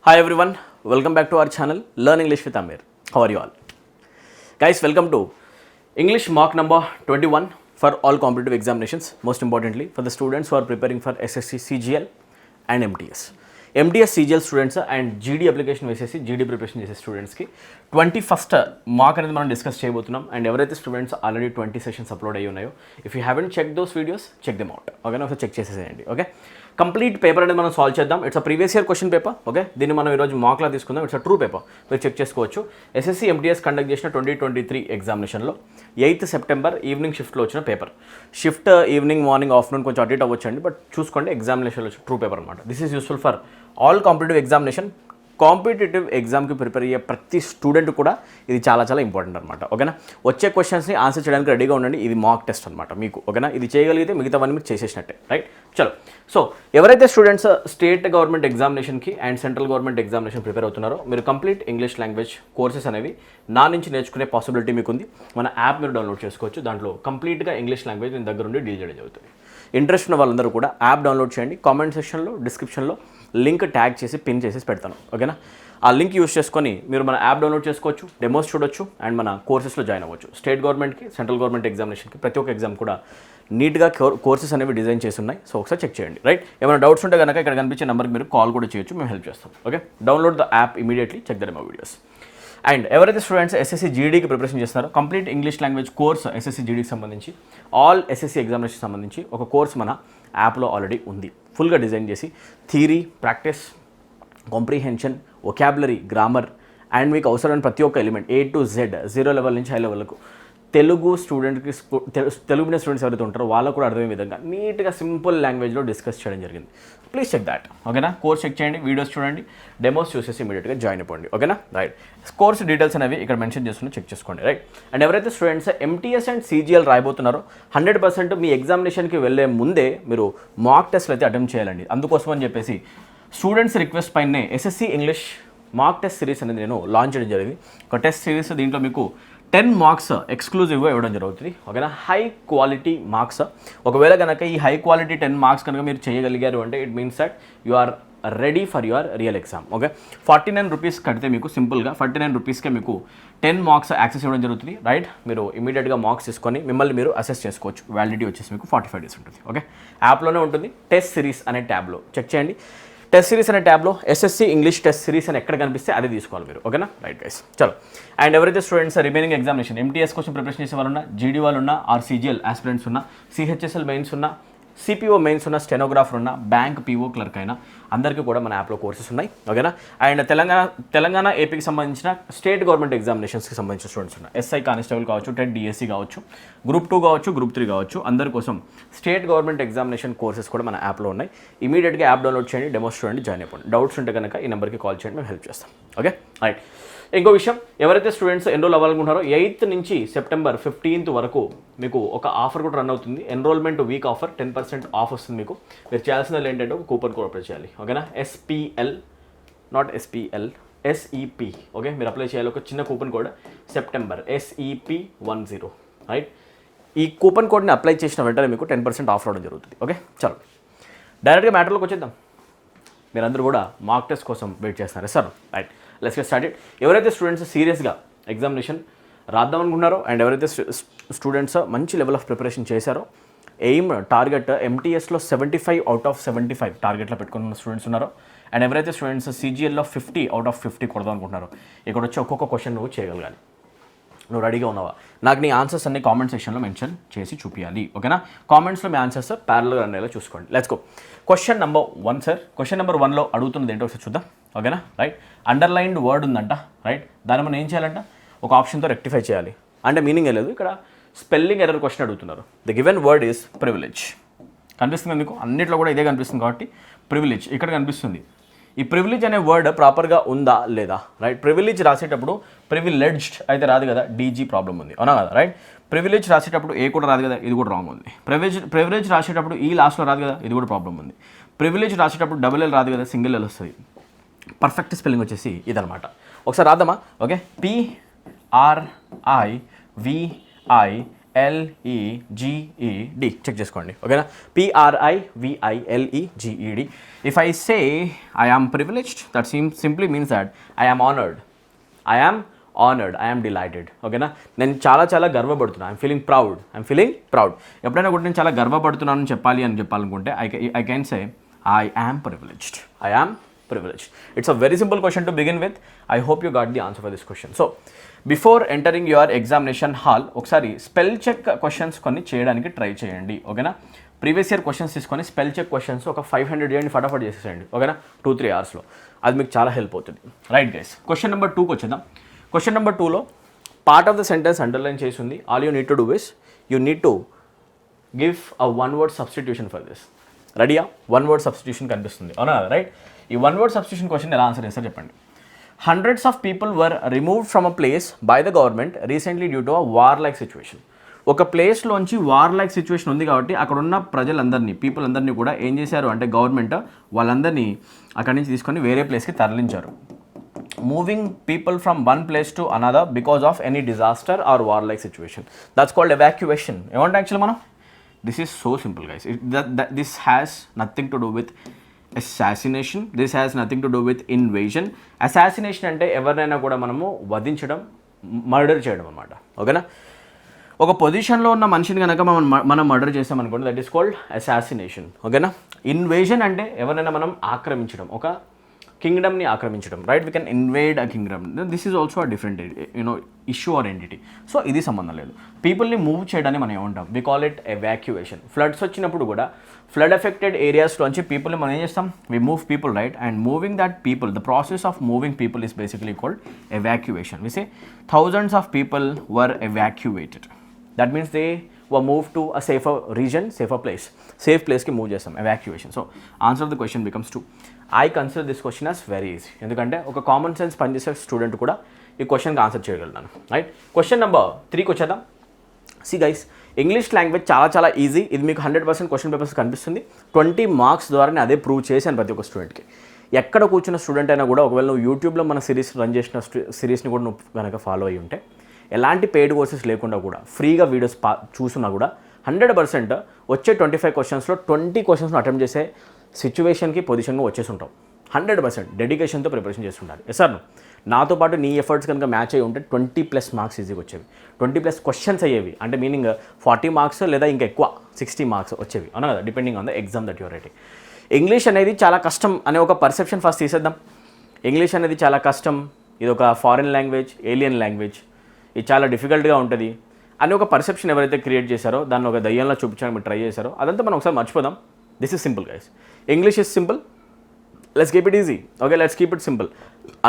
Hi everyone, welcome back to our channel Learn English with Ameer. How are you all? Guys, welcome to English mock number 21 for all competitive examinations. Most importantly, for the students who are preparing for SSC CGL and MTS. MTS CGL students and GD application వేసేసి GD preparation చేసే స్టూడెంట్స్కి 21st mark అనేది మనం discuss చేయబోతున్నాం. And ఎవరైతే students already 20 sessions upload అయ్యి ఉన్నాయో, if you haven't check those videos, check them out. ఓకేనా, ఒకసారి చెక్ చేసేసేయండి. ఓకే, కంప్లీట్ పేపర్ అనేది మనం సాల్వ్ చేద్దాం. It's a previous year question paper. Okay, దీన్ని మనం ఈరోజు మాక్లా తీసుకుందాం. ఇట్స్ అ ట్రూ పేపర్, మీరు చెక్ చేసుకోవచ్చు. SSC MTS కండక్ట్ చేసిన 2023 ఎగ్జామినేషన్లో 8th సెప్టెంబర్ ఈవినింగ్ షిఫ్ట్లో వచ్చిన paper. Shift evening, morning, afternoon కొంచెం అటు ఇటు అవ్వచ్చండి, బట్ చూసుకోండి ఎగ్జామినేషన్లో ట్రూ పేపర్ అనమాట. This is useful for all competitive examination. Competitive ఎగ్జామ్కి ప్రిపేర్ అయ్యే ప్రతి స్టూడెంట్ కూడా ఇది చాలా చాలా ఇంపార్టెంట్ అనమాట. ఓకేనా, వచ్చే క్వశ్చన్స్ని ఆన్సర్ చేయడానికి రెడీగా ఉండండి. ఇది మాక్ టెస్ట్ అనమాట మీకు. ఓకేనా, ఇది చేయగలిగితే మిగతావన్నీ మీరు చేసేసినట్టే, రైట్? చలో, సో ఎవరైతే స్టూడెంట్స్ స్టేట్ గవర్నమెంట్ ఎగ్జామినేషన్కి and central government examination prepare అవుతున్నారో, మీరు కంప్లీట్ ఇంగ్లీష్ లాంగ్వేజ్ కోర్సెస్ అనేవి నా నుంచి నేర్చుకునే పాసిబిలిటీ మీకు ఉంది. మన యాప్ మీరు డౌన్లోడ్ చేసుకోవచ్చు. దాంట్లో కంప్లీట్గా ఇంగ్లీష్ లాంగ్వేజ్ నేను దగ్గర ఉండి డీల్ చేయడం జరుగుతుంది. ఇంట్రెస్ట్ ఉన్న వాళ్ళందరూ కూడా యాప్ డౌన్లోడ్ చేయండి. కామెంట్ సెక్షన్లో, డిస్క్రిప్షన్లో లింక్ ట్యాగ్ చేసి పిన్ చేసి పెడతాను. ఓకేనా, ఆ లింక్ యూస్ చేసుకొని మీరు మన యాప్ డౌన్లోడ్ చేసుకోవచ్చు, డెమోస్ చూడొచ్చు అండ్ మన కోర్సెస్లో జాయిన్ అవ్వచ్చు. స్టేట్ గవర్నమెంట్కి, సెంట్రల్ గవర్నమెంట్ ఎగ్జామినేషన్కి ప్రతి ఒక్క ఎగ్జామ్ కూడా నీట్గా కోర్సెస్ అనేవి డిజైన్ చేసి ఉన్నాయి. సో ఒకసారి చెక్ చేయండి, రైట్? ఏమైనా డౌట్స్ ఉంటే కనుక ఇక్కడ కనిపించే నెంబర్కి మీరు కాల్ కూడా చేయొచ్చు, మేము హెల్ప్ చేస్తాం. Okay, download the app immediately, check the demo videos. And ఎవరైతే స్టూడెంట్స్ SSC GDకి ప్రిపరేషన్ చేస్తున్నారో, complete English language course SSC GDకి సంబంధించి, ఆల్ SSC ఎగ్జామినేషన్ సంబంధించి ఒక కోర్స్ మన యాప్లో ఆల్రెడీ ఉంది. ఫుల్గా డిజైన్ చేసి theory, practice, comprehension, vocabulary, grammar and మీకు అవసరమైన ప్రతి ఒక్క element A to Z, 0 level నుంచి హై లెవెల్కు తెలుగు స్టూడెంట్కి, తెలుగు మీడియం స్టూడెంట్స్ ఎవరైతే ఉంటారో వాళ్ళకు కూడా అర్థమయ్యే విధంగా నీట్గా సింపుల్ లాంగ్వేజ్లో డిస్కస్ చేయడం జరిగింది. Please check that. ఓకేనా, కోర్స్ చెక్ చేయండి, వీడియోస్ చూడండి, డెమోస్ చూసేసి ఇమీడియట్గా జాయిన్ అయిపోండి. ఓకేనా, రైట్? కోర్స్ డీటెయిల్స్ అనేవి ఇక్కడ మెన్షన్ చేస్తున్నా, చెక్ చేసుకోండి, రైట్? అండ్ ఎవరైతే స్టూడెంట్స్ MTS అండ్ CGL రాయబోతున్నారో 100% మీ ఎగ్జామినేషన్కి వెళ్ళే ముందే మీరు మాక్ టెస్ట్లు అయితే అటెంప్ట్ చేయాలండి. అందుకోసం అని చెప్పేసి స్టూడెంట్స్ రిక్వెస్ట్ పైనే SSC English mock test series అనేది నేను లాంచ్ చేయడం జరిగింది. ఒక టెస్ట్ సిరీస్, దీంట్లో మీకు 10 మార్క్స్ ఎక్స్క్లూజివ్గా ఇవ్వడం జరుగుతుంది. ఓకేనా, హై క్వాలిటీ మార్క్స్. ఒకవేళ కనుక ఈ హై క్వాలిటీ 10 మార్క్స్ కనుక మీరు చేయగలిగారు అంటే it means that you are ready for your real exam. Okay, 49 rupees కడితే మీకు సింపుల్గా 49 రూపీస్కే మీకు 10 మార్క్స్ యాక్సెస్ ఇవ్వడం జరుగుతుంది, రైట్? మీరు ఇమీడియట్గా మార్క్స్ తీసుకొని మిమ్మల్ని మీరు అసెస్ చేసుకోవచ్చు. వ్యాలిడిటీ వచ్చేసి మీకు 45 days ఉంటుంది. ఓకే, యాప్లోనే ఉంటుంది. టెస్ట్ సిరీస్ అనే ట్యాబ్లో చెక్ చేయండి. టెస్ట్ సిరీస్ అనే ట్యాబ్లో SSC ఇంగ్లీష్ టెస్ట్ సిరీస్ అని ఎక్కడ కనిపిస్తే అదే తీసుకోవాలి మీరు. ఓకేనా, రైట్ గైస్? చలో, అండ్ ఎవరైతే స్టూడెంట్స్ రిమైనింగ్ ఎగ్జామినేషన్ MTS కోసం ప్రిపరేషన్ చేసే వాళ్ళు ఉన్నా, GD వాళ్ళు ఉన్నా, CGL ఆస్పిరెంట్స్ ఉన్నా, CHSL మెయిన్స్ ఉన్నా, CPO మెయిన్స్ ఉన్న, స్టెనోగ్రాఫర్ ఉన్న, బ్యాంక్ PO క్లర్క్ అయినా అందరికీ కూడా మన యాప్లో కోర్సెస్ ఉన్నాయి. ఓకేనా, అండ్ తెలంగాణ ఏపీకి సంబంధించిన స్టేట్ గవర్నమెంట్ ఎగ్జామినేషన్స్కి సంబంధించిన స్టూడెంట్స్ ఉన్నాయి. SI కానిస్టేబుల్ కావచ్చు, టెట్ DSC కావచ్చు, గ్రూప్ 2 కావచ్చు, గ్రూప్ 3 కావచ్చు, అందరి కోసం స్టేట్ గవర్నమెంట్ ఎగ్జామినేషన్ కోర్సెస్ కూడా మన యాప్లో ఉన్నాయి. ఇమీడియట్గా యాప్ డౌన్లోడ్ చేయండి, డెమోస్ చూడండి, జాయిన్ అయిపోండి. డౌట్స్ ఉంటే కనుక ఈ నెంబర్కి కాల్ చేయండి, మేము హెల్ప్ చేస్తాం. Okay, right? ఇంకో విషయం, ఎవరైతే స్టూడెంట్స్ ఎన్రోల్ అవ్వాలనుకుంటారో 8th నుంచి సెప్టెంబర్ 15th వరకు మీకు ఒక ఆఫర్ కూడా రన్ అవుతుంది. ఎన్రోల్మెంట్ వీక్ ఆఫర్, 10% ఆఫ్ వస్తుంది మీకు. మీరు చేయాల్సినది ఏంటంటే ఒక కూపన్ కోడ్ అప్లై చేయాలి. ఓకేనా, SPL, not SPL, SEP. Okay, మీరు అప్లై చేయాలి. ఒక చిన్న coupon code September SEP10, right? ఈ కూపన్ కోడ్ని అప్లై చేసిన వెంటనే మీకు 10% ఆఫ్ రావడం జరుగుతుంది. ఓకే, చలో డైరెక్ట్గా మ్యాటర్లోకి వచ్చేద్దాం. మీరందరూ కూడా మార్క్ టెస్ట్ కోసం వెయిట్ చేస్తున్నారు sir, right? Let's get started. ఎవరైతే స్టూడెంట్స్ సీరియస్గా ఎగ్జామినేషన్ రాద్దాం అనుకున్నారో అండ్ ఎవరైతే స్టూడెంట్స్ మంచి లెవెల్ ఆఫ్ ప్రిపరేషన్ చేశారో, ఎయిమ్ టార్గెట్ MTSలో 75 out of 75 టార్గెట్లో పెట్టుకున్న స్టూడెంట్స్ ఉన్నారో, అండ్ ఎవరైతే స్టూడెంట్స్ CGLలో 50 out of 50 కొడదాం అనుకుంటున్నారో, ఇక్కడ వచ్చి ఒక్కొక్క క్వశ్చన్ నువ్వు చేయగలగాలి. నువ్వు రెడీగా ఉన్నావా? నాకు నీ ఆన్సర్స్ అన్ని కామెంట్ సెక్షన్లో మెన్షన్ చేసి చూపించాలి. ఓకేనా, కామెంట్స్లో మీ ఆన్సర్స్ ప్యారల్గా అనేలా చూసుకోండి. Let's go. Question number 1 sir. Question number 1లో అడుగుతున్నది ఏంటో ఒకసారి చూద్దాం. ఓకేనా, రైట్? అండర్లైన్డ్ వర్డ్ ఉందంట, రైట్? దాన్ని మనం ఏం చేయాలంట, ఒక ఆప్షన్తో రెక్టిఫై చేయాలి. అంటే మీనింగ్ లేదు, ఇక్కడ స్పెల్లింగ్ ఎర్రర్ క్వశ్చన్ అడుగుతున్నారు. The given word is privilege. కనిపిస్తుంది మీకు, అన్నిట్లో కూడా ఇదే కనిపిస్తుంది కాబట్టి ప్రివిలేజ్ ఇక్కడ కనిపిస్తుంది. ఈ ప్రివిలేజ్ అనే వర్డ్ ప్రాపర్గా ఉందా లేదా, రైట్? ప్రివిలేజ్ రాసేటప్పుడు ప్రివిలేజ్డ్ అయితే రాదు కదా, DG ప్రాబ్లం ఉంది, అవునా కదా, రైట్? ప్రివిలేజ్ రాసేటప్పుడు ఏ కూడా రాదు కదా, ఇది కూడా రాంగ్ ఉంది. ప్రివిలేజ్ రాసేటప్పుడు ఈ లాస్ట్లో రాదు కదా, ఇది కూడా ప్రాబ్లం ఉంది. ప్రివిలేజ్ రాసేటప్పుడు డబుల్ L రాదు కదా, సింగిల్ L వస్తుంది. పర్ఫెక్ట్ స్పెల్లింగ్ వచ్చేసి ఇదనమాట. ఒకసారి రాద్దామా? Okay, PRIVILEG P-R-I-V-I-L-E-G-E-D. చెక్ చేసుకోండి, ఓకేనా? P-R-I-V-I-L-E-G-E-D. If I say I am privileged, that simply means that I am honored. I am honored, I am delighted, ఓకేనా? నేను చాలా గర్వపడుతున్నాను. I'm feeling proud. ఎప్పుడైనా కూడా నేను చాలా గర్వపడుతున్నానని చెప్పాలనుకుంటే I can say I am privileged. It's a very simple question to begin with. I hope you got the answer for this question. So, before entering your examination hall, ఒకసారి spell check questions కొన్ని చేయడానికి try చేయండి, ఓకేనా? Previous year questions తీసుకొని spell check questions ఒక 500 చేయండి, ఫటాఫట్ చేసేసేయండి, ఓకేనా? 2-3 అవర్స్లో. అది మీకు చాలా హెల్ప్ అవుతుంది, రైట్ గైస్? క్వశ్చన్ నెంబర్ 2కి వచ్చేద్దాం. క్వశ్చన్ నెంబర్ 2లో part of the sentence underline చేసి ఉంది. All you need to do is you need to give a 1 word substitution for this. రెడీయా? 1 word సబ్స్టిట్యూషన్ కనిపిస్తుంది, అవునా? రైట్. ఈ 1 word సబ్స్టిట్యూషన్ క్వశ్చన్ ఎలా ఆన్సర్ చేస్తారు చెప్పండి. Hundreds of people were removed from a place by the government recently due to a war like situation. ఒక ప్లేస్లోంచి war like situation ఉంది కాబట్టి అక్కడ ఉన్న ప్రజలందరినీ, పీపుల్ అందరినీ కూడా ఏం చేశారు అంటే గవర్నమెంట్ వాళ్ళందరినీ అక్కడి నుంచి తీసుకొని వేరే ప్లేస్కి తరలించారు. Moving people from one place to another because of any disaster are war like situation. That's called evacuation. ఏమంటే యాక్చువల్లీ మనం this is so simple, guys. This has nothing to do with assassination. This has nothing to do with invasion. Assassination అంటే ఎవరినైనా కూడా మనము వధించడం, murder చేయడం అన్నమాట, ఓకేనా? ఒక పొజిషన్లో ఉన్న మనిషిని కనుక మనం మర్డర్ చేసామనుకోండి, దట్ ఈస్ కాల్డ్ అసాసినేషన్, ఓకేనా? ఇన్వేజన్ అంటే ఎవరైనా మనం ఆక్రమించడం, ఒక కింగ్డమ్ని ఆక్రమించడం, right? We can invade a kingdom. This is also a different issue or entity. So ఇది సంబంధం లేదు. పీపుల్ని మూవ్ చేయడాన్ని మనం ఏమంటాం? We call it evacuation. Floods వచ్చినప్పుడు కూడా ఫ్లడ్ ఎఫెక్టెడ్ ఏరియాస్లోంచి పీపుల్ని మనం ఏం చేస్తాం? We move people, right? And moving that people, the process of moving people is basically called evacuation. We say thousands of people were evacuated. That means they were moved to a safer region, safer place. Safe place ki move chestam, evacuation. So answer of the question becomes 2. I consider this question as very easy. ఎందుకంటే ఒక common sense పనిచేసే student కూడా ఈ క్వశ్చన్కి answer చేయగలను, right? Question number 3కి వచ్చేద్దాం. See guys, English language చాలా ఈజీ. ఇది మీకు 100% క్వశ్చన్ పేపర్స్ కనిపిస్తుంది. 20 మార్క్స్ ద్వారానే అదే ప్రూవ్ చేశాను ప్రతి ఒక్క స్టూడెంట్కి. ఎక్కడ కూర్చున్న స్టూడెంట్ అయినా కూడా, ఒకవేళ నువ్వు యూట్యూబ్లో మన సిరీస్ రన్ చేసిన సిరీస్ని కూడా నువ్వు కనుక ఫాలో అయ్యి ఉంటే, ఎలాంటి పెయిడ్ కోర్సెస్ లేకుండా కూడా ఫ్రీగా వీడియోస్ చూసినా కూడా 100% వచ్చే 25 క్వశ్చన్స్లో 20 క్వశ్చన్స్ను అటెంప్ట్ చేసే సిచ్యువేషన్కి పొజిషన్గా వచ్చేసి ఉంటాం. 100% డెడికేషన్తో ప్రిపరేషన్ చేస్తుండాలి. ఎస్ సార్, నాతో పాటు నీ ఎఫర్ట్స్ కనుక మ్యాచ్ అయ్యి ఉంటే 20+ మార్క్స్ ఈజీగా వచ్చేవి, 20+ క్వశ్చన్స్ అయ్యేవి. అంటే మీనింగ్ 40 మార్క్స్ లేదా ఇంకా ఎక్కువ 60 మార్క్స్ వచ్చేవి, అవునా కదా? Depending on the exam that your writing. English అనేది చాలా కష్టం అనే ఒక పర్సెప్షన్ ఫస్ట్ తీసేద్దాం. ఇంగ్లీష్ అనేది చాలా కష్టం, ఇది ఒక ఫారిన్ లాంగ్వేజ్, ఏలియన్ లాంగ్వేజ్, ఇది చాలా డిఫికల్ట్గా ఉంటుంది అని ఒక పర్సెప్షన్ ఎవరైతే క్రియేట్ చేశారో, దాన్ని ఒక దయ్యంలో చూపించడానికి మీరు ట్రై చేశారో, అదంతా మనం ఒకసారి మర్చిపోదాం. This is simple guys. English is simple. Let's keep it easy, okay? Let's keep it simple.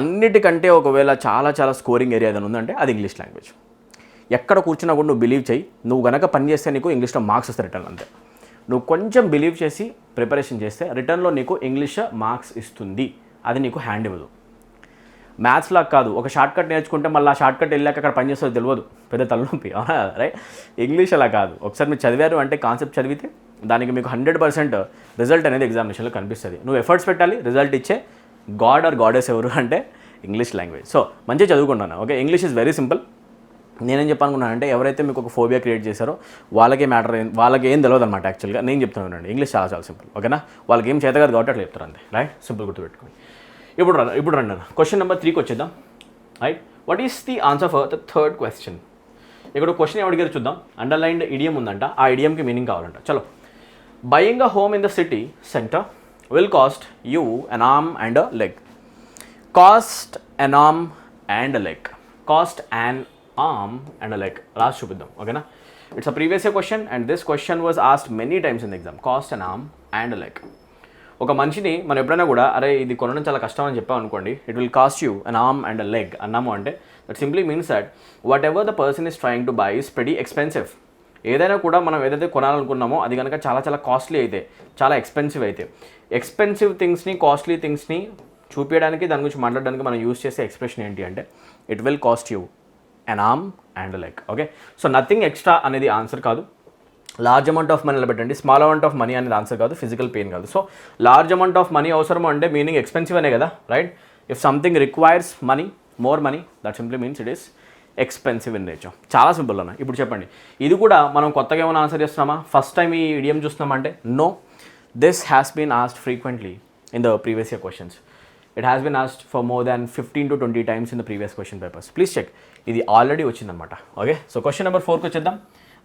అన్నిటికంటే ఒకవేళ చాలా స్కోరింగ్ ఏరియా ఏదైనా ఉందంటే అది ఇంగ్లీష్ లాంగ్వేజ్. ఎక్కడ కూర్చున్నా కూడా నువ్వు బిలీవ్ చేయి, నువ్వు గనక పని చేస్తే నీకు ఇంగ్లీష్లో మార్క్స్ వస్తాయి రిటర్న్. అంతే, నువ్వు కొంచెం బిలీవ్ చేసి ప్రిపరేషన్ చేస్తే రిటర్న్లో నీకు ఇంగ్లీష్ మార్క్స్ ఇస్తుంది. అది నీకు హ్యాండ్ ఇవ్వదు. మ్యాథ్స్ లాగా కాదు, ఒక షార్ట్ కట్ నేర్చుకుంటే మళ్ళీ ఆ షార్ట్ కట్ వెళ్ళాక అక్కడ పని చేస్తుందో తెలియదు, పెద్ద తలనొప్పి, అవునా? రైట్? ఇంగ్లీష్ అలా కాదు. ఒకసారి మీరు చదివారు అంటే, కాన్సెప్ట్ చదివితే దానికి మీకు 100% రిజల్ట్ అనేది ఎగ్జామినేషన్లో కనిపిస్తుంది. నువ్వు ఎఫర్ట్స్ పెట్టాలి, రిజల్ట్ ఇచ్చే గాడ్ ఆర్ గాడెస్ ఎవరు అంటే ఇంగ్లీష్ లాంగ్వేజ్. సో మంచిగా చదువుకుంటాను, okay? English is very simple. నేనేం చెప్పాలనుకున్నానంటే, ఎవరైతే మీకు ఒక ఫోబియా క్రియేట్ చేశారో వాళ్ళకి వాళ్ళకి ఏం తెలియదు అనమాట. యాక్చువల్గా నేను చెప్తున్నాను, ఇంగ్లీష్ చాలా సింపుల్, ఓకేనా? వాళ్ళకి ఏం చేత కాదు కాబట్టి అట్లా చెప్తారు, అంతే, రైట్? సింపుల్ గుర్తుపెట్టుకోండి. ఇప్పుడు రండి క్వశ్చన్ నెంబర్ 3కి వచ్చేద్దాం, right? What is the answer for the third question? ఇక్కడ క్వశ్చన్ ఏమి అడిగారు చూద్దాం. అండర్లైన్డ్ ఇడియం ఉందంట, ఆ ఇడియంకి మీనింగ్ కావాలంట. చలో. Buying a home in the city centre will cost you an arm and a leg. Cost an arm and a leg. Cost an arm and a leg. రాసి చూపిద్దాం, ఓకేనా? It's a previous year question and this question was asked many times in the exam. Cost an arm and a leg. ఒక మనిషిని మనం ఎప్పుడైనా కూడా, అరే ఇది కొనడం చాలా కష్టం అని చెప్పాం అనుకోండి, it will cost you an arm and a leg అన్నాము అంటే, that simply means that what ever the person is trying to buy is pretty expensive. ఏదైనా కూడా మనం ఏదైతే కొనాలనుకున్నామో అది కనుక చాలా కాస్ట్లీ అయితే, చాలా ఎక్స్పెన్సివ్ అయితే, ఎక్స్పెన్సివ్ థింగ్స్ని, కాస్ట్లీ థింగ్స్ని చూపించడానికి, దాని గురించి మాట్లాడడానికి మనం యూస్ చేసే ఎక్స్ప్రెషన్ ఏంటి అంటే, it will cost you an arm and leg, okay? So nothing extra అనేది ఆన్సర్ కాదు. లార్జ్ అమౌంట్ ఆఫ్ మనీ నిలబెట్టండి, స్మాల్ అమౌంట్ ఆఫ్ మనీ అనేది ఆన్సర్ కాదు, ఫిజికల్ పెయిన్ కాదు. So large amount of money అవసరం అంటే మీనింగ్ ఎక్స్పెన్సివ్ అనే కదా, right? If something requires money, more money, that simply means it is expensive in nature. చాలా simple అన్న. ఇప్పుడు చెప్పండి, ఇది కూడా మనం కొత్తగా ఏమైనా ఆన్సర్ చేస్తున్నామా, ఫస్ట్ టైం ఈ ఇడియం చూస్తున్నామంటే no. This has been asked frequently in the previous year questions. It has been asked for more than 15 to 20 times in the previous question papers. Please check. ఇది already వచ్చిందనమాట. Okay, so question number 4కి వచ్చేద్దాం.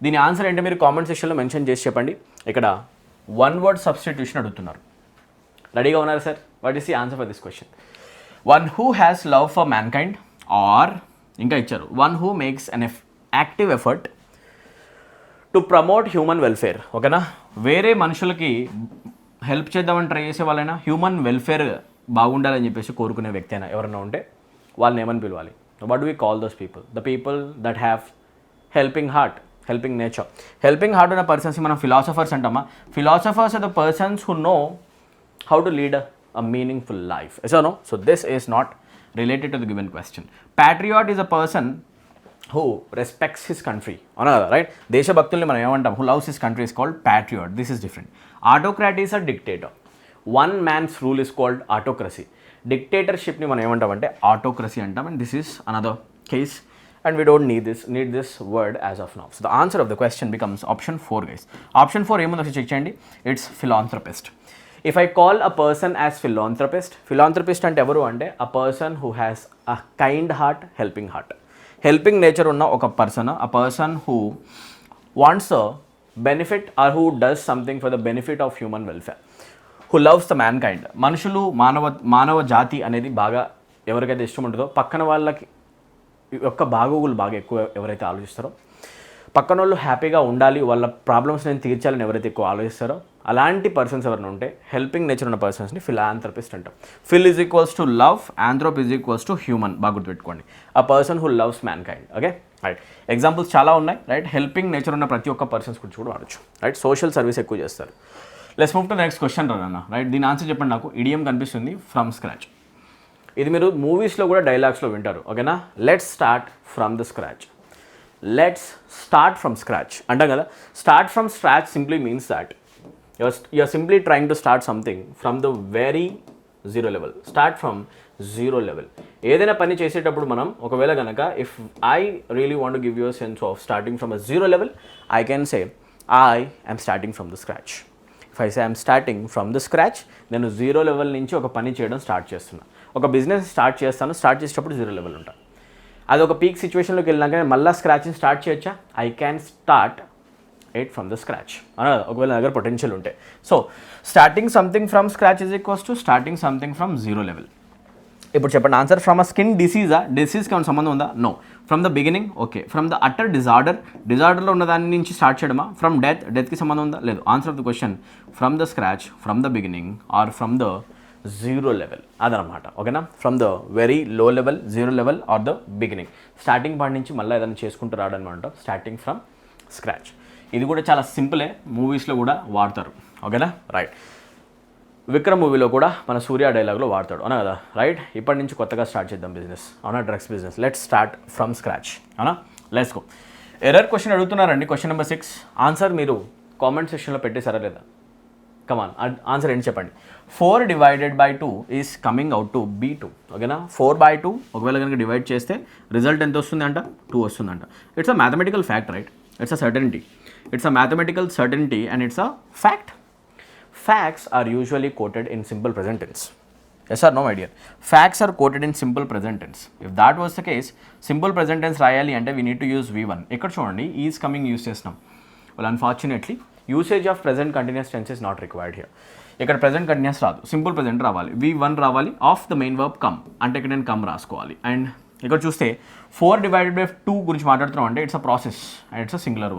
దీని answer ఏంటో మీరు comment సెక్షన్లో mention చేసి చెప్పండి. ఇక్కడ వన్ వర్డ్ సబ్స్టిట్యూషన్ అడుగుతున్నారు. రెడీగా ఉన్నారు sir? What is the answer for this question? One who has love for mankind, or ఇంకా ఇచ్చారు one who makes an active effort to promote human welfare. ఓకేనా, వేరే మనుషులకి హెల్ప్ చేద్దామని ట్రై చేసే వాళ్ళైనా, హ్యూమన్ వెల్ఫేర్ బాగుండాలని చెప్పేసి కోరుకునే వ్యక్తి అయినా ఎవరైనా ఉంటే వాళ్ళని ఏమని పిలవాలి? What do we call those people? The people that have helping heart, helping nature. Helping heart ఉన్న పర్సన్స్ మనం ఫిలాసఫర్స్ అంటామా? Philosophers are the persons who know how to lead a meaningful life. Yes or no? So this is not related to the given question. Patriot is a person who respects his country. Right? Deshabhaktulni మనం ఏమంటాం? Who loves his country is called patriot. This is different. Autocrat is a dictator. One man's rule is called autocracy. Dictatorship ni మనం ఏమంటామంటే autocracy అంటాం. And this is another case. And we don't need this word as of now. So the answer of the question becomes option 4, guys. Option 4 ఏముందో check చేయండి. It's philanthropist. If I call a person as philanthropist అంటే ఎవరు అంటే a person who has a kind heart, helping nature ఉన్న ఒక person, a person who wants a benefit or who does something for the benefit of human welfare, who loves the mankind. మనుషులు, మానవ జాతి అనేది బాగా ఎవరికైతే ఇష్టం ఉంటుందో, పక్కన వాళ్ళకి యొక్క బాగోగులు బాగా ఎక్కువ ఎవరైతే ఆలోచిస్తారో, పక్కన వాళ్ళు హ్యాపీగా ఉండాలి, వాళ్ళ ప్రాబ్లమ్స్ నేను తీర్చాలని ఎవరైతే ఎక్కువ ఆలోచిస్తారో అలాంటి పర్సన్స్ ఎవరైనా ఉంటే హెల్పింగ్ నేచర్ ఉన్న పర్సన్స్ని ఫిలాంథ్రపిస్ట్ అంటాం. Phil is equals to love, anthrop is equals to human. బాగా గుర్తుపెట్టుకోండి, a person who loves mankind. Okay, right. Examples చాలా ఉన్నాయి, రైట్. హెల్పింగ్ నేచర్ ఉన్న ప్రతి ఒక్క పర్సన్స్ గురించి కూడా వాడచ్చు, రైట్. సోషల్ సర్వీస్ ఎక్కువ చేస్తారు. Let's move to next question Rana, right. దీని ఆన్సర్ చెప్పండి నాకు. ఇడియం కనిపిస్తుంది, ఫ్రమ్ స్క్రాచ్. ఇది మీరు మూవీస్లో కూడా డైలాగ్స్లో వింటారు. ఓకేనా, let's start from the scratch. Let's start from scratch అంటాం కదా. Start from scratch simply means that you're simply trying to start something from the very zero level. Start from zero level. ఏదైనా పని చేసేటప్పుడు మనం ఒకవేళ కనుక if I really want to give you a sense of starting from a zero level, I can say I am starting from the scratch. If I say I'm starting from the scratch, నేను zero level నుంచి ఒక పని చేయడం start చేస్తున్నా. ఒక business start చేస్తాను, start చేసేటప్పుడు zero level ఉంటాను. అది ఒక పీక్ సిచ్యువేషన్లోకి వెళ్ళినాక మళ్ళీ స్క్రాచ్ని స్టార్ట్ చేయొచ్చా? I can start it from the scratch అన్న, ఒకవేళ నా దగ్గర పొటెన్షియల్ ఉంటే. So starting something from scratch is equals to starting something from zero level. ఇప్పుడు చెప్పండి ఆన్సర్. ఫ్రమ్ అ స్కిన్ డిసీజా? డిసీజ్కి ఏమైనా సంబంధం ఉందా? No. From the beginning? Okay. From the utter డిజార్డర్లో ఉన్న దాని నుంచి స్టార్ట్ చేయడమా? ఫ్రమ్ డెత్కి సంబంధం ఉందా? లేదు. Answer of the question from the scratch, from the beginning are from the zero level అదనమాట. ఓకేనా, from the very low level, zero level or the beginning. Starting point నుంచి మళ్ళీ ఏదైనా చేసుకుంటూ రావడనమాట స్టార్టింగ్ ఫ్రమ్ స్క్రాచ్. ఇది కూడా చాలా సింపులే, మూవీస్లో కూడా వాడతారు. ఓకేనా, రైట్. విక్రమ్ మూవీలో కూడా మన సూర్య డైలాగ్లో వాడతాడు, అవునా కదా, రైట్. ఇప్పటి నుంచి కొత్తగా స్టార్ట్ చేద్దాం బిజినెస్, అవునా, drugs business. Let's start from scratch, అవునా. Let's go. ఎర్రర్ క్వశ్చన్ అడుగుతున్నారండి. క్వశ్చన్ నెంబర్ 6 ఆన్సర్ మీరు కామెంట్ సెక్షన్లో పెట్టేశారా లేదా? కమాన్, ఆన్సర్ ఏంటి చెప్పండి. 4 divided by 2 is coming out to be 2. ఓకేనా, 4/2 ఒకవేళ కనుక డివైడ్ చేస్తే రిజల్ట్ ఎంత వస్తుంది అంట? 2 వస్తుందంట. It's a mathematical fact, right. It's a certainty. It's a mathematical certainty and it's a fact. Facts are usually quoted in simple present tense. Yes or no, my dear? Facts are quoted in simple present tense. If that was the case, simple present tense రాయాలి అంటే we need to use V1. ఇక్కడ చూడండి, is coming use చేస్తున్నాం. Well, unfortunately, usage of present continuous tense is not required here. ఇక్కడ present continuous రాదు, simple present రావాలి, V1 రావాలి, of the main verb come అంటే ఇక్కడ నేను come రాసుకోవాలి. అండ్ ఇక్కడ చూస్తే 4 divided by 2 గురించి మాట్లాడుతున్నాం అంటే it's a process and it's a singular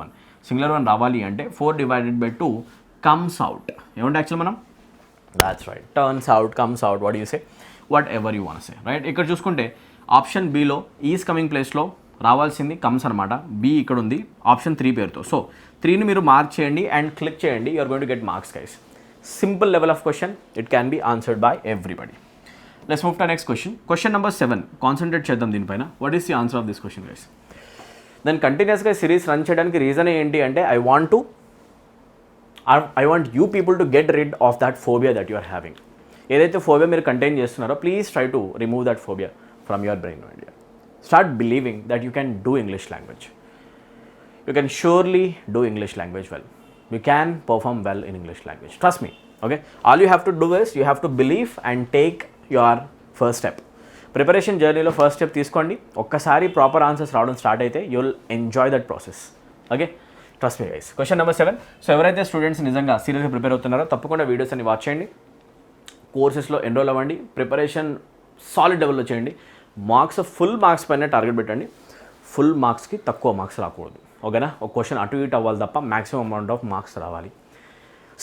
one రావాలి అంటే 4 divided by 2 కమ్స్ అవుట్. ఏమంటే యాక్చువల్ మనం that's right, turns out, comes out, what you say, what ever you want say, right. ఇక్కడ చూసుకుంటే ఆప్షన్ బిలో ఈజ్ కమింగ్ ప్లేస్లో రావాల్సింది comes అనమాట. B ఇక్కడ ఉంది ఆప్షన్ 3 పేరుతో. సో 3ని మీరు మార్క్ చేయండి అండ్ క్లిక్ చేయండి, you're going to get marks guys. Simple level of question, it can be answered by everybody. Let's move to next question. Question number 7. Concentrate చేద్దాం దీనిపైన. What is the answer of this question, guys? Then కంటిన్యూస్గా series run చేయడానికి reason ఏంటి అంటే I want you people to get rid of that phobia that you are having. ఏదైతే phobia మీరు contain చేస్తున్నారో please try to remove that phobia from your brain. Start believing that you can do English language. You can surely do English language well. You can perform well in English language. Trust me. Okay. All you have to do is you have to believe and take your first step. Preparation journey lo first step తీసుకోండి. ఒక్కసారి proper answers రావడం start అయితే you will enjoy that process. Okay, trust me guys. Question number 7. So ఎవరైతే students నిజంగా సీరియస్గా prepare అవుతున్నారో తప్పకుండా videos అన్ని వాచ్ చేయండి. కోర్సెస్లో ఎన్రోల్ అవ్వండి. ప్రిపరేషన్ సాలిడ్ లెవెల్లో చేయండి. మార్క్స్ ఫుల్ మార్క్స్ పైన టార్గెట్ పెట్టండి. ఫుల్ మార్క్స్కి తక్కువ మార్క్స్ రాకూడదు. ఓకేనా, ఒక క్వశ్చన్ అటు ఇటు అవ్వాలి తప్ప మ్యాక్సిమం అమౌంట్ ఆఫ్ మార్క్స్ రావాలి.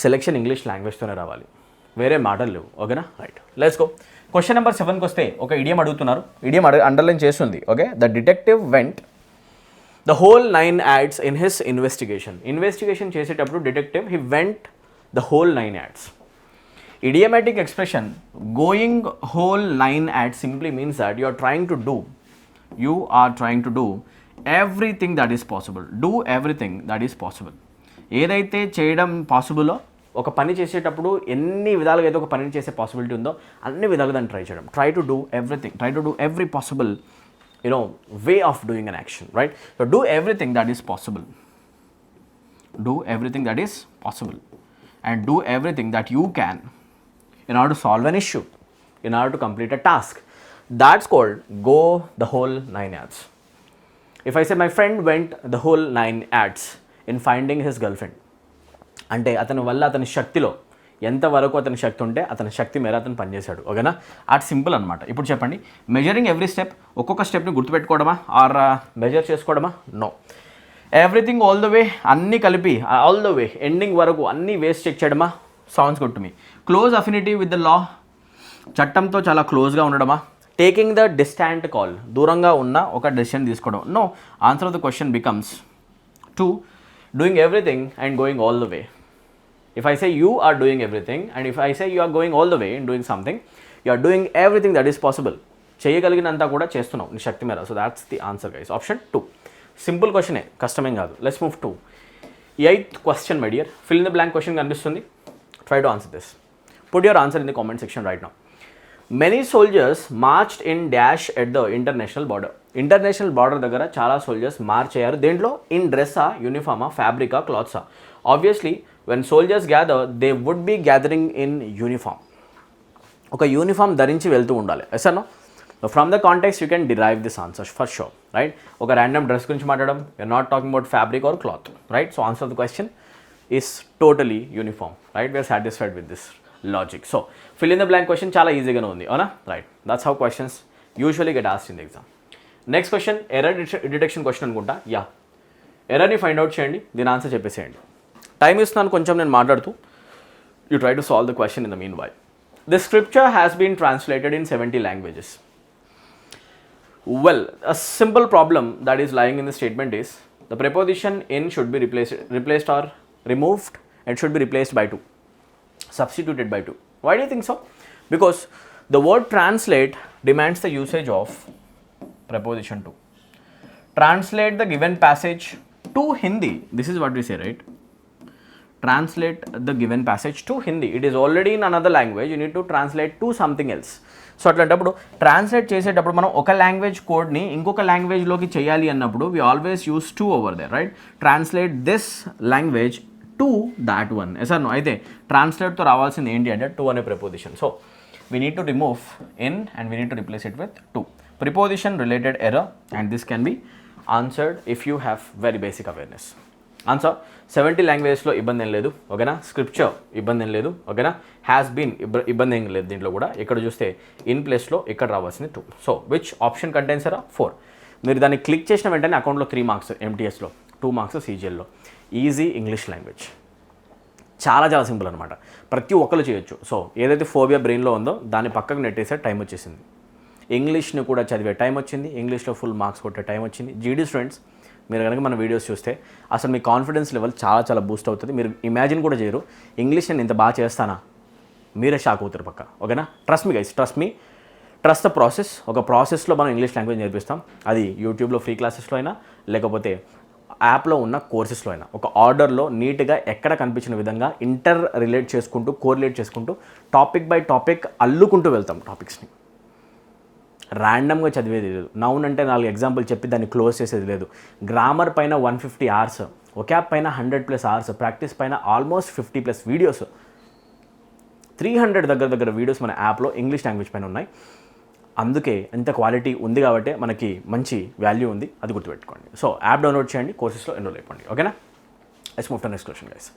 సెలెక్షన్ ఇంగ్లీష్ లాంగ్వేజ్తోనే రావాలి, వేరే మాటలు లేవు. ఓకేనా, right, let's go. Question number 7కి వస్తే ఒక ఇడియం అడుగుతున్నారు. ఇడియం అండర్లైన్ చేస్తుంది. Okay, the detective went the whole 9 yards in his investigation చేసేటప్పుడు detective he went the whole 9 yards. Idiomatic expression going whole 9 ads simply means that you are trying to do everything that is possible. Do everything that is possible. ఏదైతే చేయడం పాసిబుల్లో ఒక పని చేసేటప్పుడు ఎన్ని విధాలుగా అయితే ఒక పని చేసే పాసిబిలిటీ ఉందో అన్ని విధాలుగా దాన్ని ట్రై చేయడం. Try to do everything, try to do every possible way of doing an action, right? So do everything that is possible. Do everything that is possible and do everything that you can in order to solve an issue, in order to complete a task. That's called go the whole 9 ads. If I say my friend went the whole 9 ads in finding his girlfriend, అంటే అతని వల్ల అతని శక్తిలో ఎంతవరకు అతని శక్తి ఉంటే అతని శక్తి మేర అతను పనిచేశాడు. ఓకేనా, అట్ సింపుల్ అనమాట. ఇప్పుడు చెప్పండి, మెజరింగ్ ఎవ్రీ స్టెప్, ఒక్కొక్క స్టెప్ని గుర్తుపెట్టుకోవడమా ఆర్ మెజర్ చేసుకోవడమా? No. Everything all the way, అన్నీ కలిపి ఆల్ ద వే ఎండింగ్ వరకు అన్నీ వేస్ట్ చెక్ చేయడమా? Sounds good to me. Close affinity with the law, చట్టంతో చాలా క్లోజ్గా ఉండడమా? టేకింగ్ ద డిస్టాంట్ కాల్, దూరంగా ఉన్న ఒక డెసిషన్ తీసుకోవడం? No. Answer of the question becomes 2, doing everything and going all the way. If I say you are doing everything and if I say you are going all the way in doing something, you are doing everything that is possible. చేయగలిగినంత కూడా చేస్తున్నావు నీ శక్తి మేర. So that's the answer guys. Option 2. Simple క్వశ్చనే, కష్టమేం కాదు. Let's move to 8th question my dear. Fill in the blank question కనిపిస్తుంది. Try to answer this. Put your answer in the comment section right now. Many soldiers marched in dash at the international border. International border దగ్గర చాలా soldiers march అయ్యారు. దేంట్లో? In డ్రెస్సా, యూనిఫామా, ఫ్యాబ్రికా, క్లాత్సా? Obviously when soldiers gather they would be gathering in uniform. ఒక uniform ధరించి వెళ్తూ ఉండాలి. Yes or no? From the context you can derive this answer for sure, right? ఒక ర్యాండమ్ డ్రెస్ గురించి మాట్లాడడం, you're not talking about fabric or cloth, right? So answer of the question is totally uniform, right? We are satisfied with this logic. So fill in the blank question చాలా ఈజీగానే ఉంది, అవునా? Right, that's how questions usually get asked in the exam. Next question error detection question అనుకుంటా. Yeah, ఎర్రర్ని find out చేయండి, దీని ఆన్సర్ చెప్పేసేయండి. టైం ఇస్తున్నాను కొంచెం నేను మాట్లాడుతూ. You try to solve the question in the meanwhile. The scripture has been translated in 70 languages. Well, a simple problem that is lying in the statement is the preposition in should be replaced or removed and should be replaced by 2, substituted by 2. Why do you think so? Because the word translate demands the usage of preposition to. Translate the given passage to Hindi. This is what we say, right? Translate the given passage to Hindi. It is already in another language. You need to translate to something else. So అట్లాంటప్పుడు translate చేసేటప్పుడు మనం ఒక language కోడ్ని ఇంకొక లాంగ్వేజ్లోకి చేయాలి అన్నప్పుడు we always use to over there, right? Translate this language to that one. Yes or no? అయితే ట్రాన్స్లేట్తో రావాల్సింది ఏంటి అంటే టు అనే preposition. So we need to remove in and we need to replace it with to. Preposition related error and this can be answered if you have very basic awareness. Answer 70 లాంగ్వేజెస్లో ఇబ్బంది ఏం లేదు, ఓకేనా? Scripture ఇబ్బంది ఏం లేదు, ఓకేనా? Has been ఇబ్బంది ఏం లేదు దీంట్లో కూడా. ఇక్కడ చూస్తే ఇన్ ప్లేస్లో ఇక్కడ రావాల్సింది 2. So which option contains 4. మీరు దాన్ని క్లిక్ చేసిన వెంటనే అకౌంట్లో 3 మార్క్స్, MTSలో 2 మార్క్స్, CGLలో. ఈజీ ఇంగ్లీష్ లాంగ్వేజ్, చాలా చాలా సింపుల్ అనమాట. ప్రతి ఒక్కరు చేయొచ్చు. సో ఏదైతే ఫోబియా బ్రెయిన్లో ఉందో దాన్ని పక్కకు నెట్టేసే టైం వచ్చేసింది. ఇంగ్లీష్ని కూడా చదివే టైం వచ్చింది, ఇంగ్లీష్లో ఫుల్ మార్క్స్ కొట్టే టైం వచ్చింది. GD స్టూడెంట్స్ మీరు కనుక మన వీడియోస్ చూస్తే అసలు మీ కాన్ఫిడెన్స్ లెవెల్ చాలా చాలా బూస్ట్ అవుతుంది. మీరు ఇమాజిన్ కూడా చేయరు ఇంగ్లీష్ నేను ఇంత బాగా చేస్తానా, మీరే షాక్ అవుతారు పక్క, ఓకేనా? Trust me guys, trust the process. ఒక ప్రాసెస్లో మనం ఇంగ్లీష్ లాంగ్వేజ్ నేర్పిస్తాం. అది యూట్యూబ్లో ఫ్రీ క్లాసెస్లో అయినా లేకపోతే యాప్లో ఉన్న కోర్సెస్లో అయినా ఒక ఆర్డర్లో నీట్గా ఎక్కడ కనిపించిన విధంగా ఇంటర్ రిలేట్ చేసుకుంటూ కోరిలేట్ చేసుకుంటూ టాపిక్ బై టాపిక్ అల్లుకుంటూ వెళ్తాం టాపిక్స్ని. ర్యాండమ్గా చదివేది లేదు. నౌన్ అంటే 4 ఎగ్జాంపుల్ చెప్పి దాన్ని క్లోజ్ చేసేది లేదు. గ్రామర్ పైన 150 అవర్స్, ఒకాబ్ పైన 100+ అవర్స్, ప్రాక్టీస్ పైన ఆల్మోస్ట్ 50+ వీడియోస్, 300 దగ్గర వీడియోస్ మన యాప్లో ఇంగ్లీష్ లాంగ్వేజ్ పైన ఉన్నాయి. అందుకే ఎంత క్వాలిటీ ఉంది కాబట్టి మనకి మంచి వాల్యూ ఉంది, అది గుర్తుపెట్టుకోండి. సో యాప్ డౌన్లోడ్ చేయండి, కోర్సెస్లో ఎన్రోల్ అయిపోండి. ఓకేనా? Let's move to next question guys.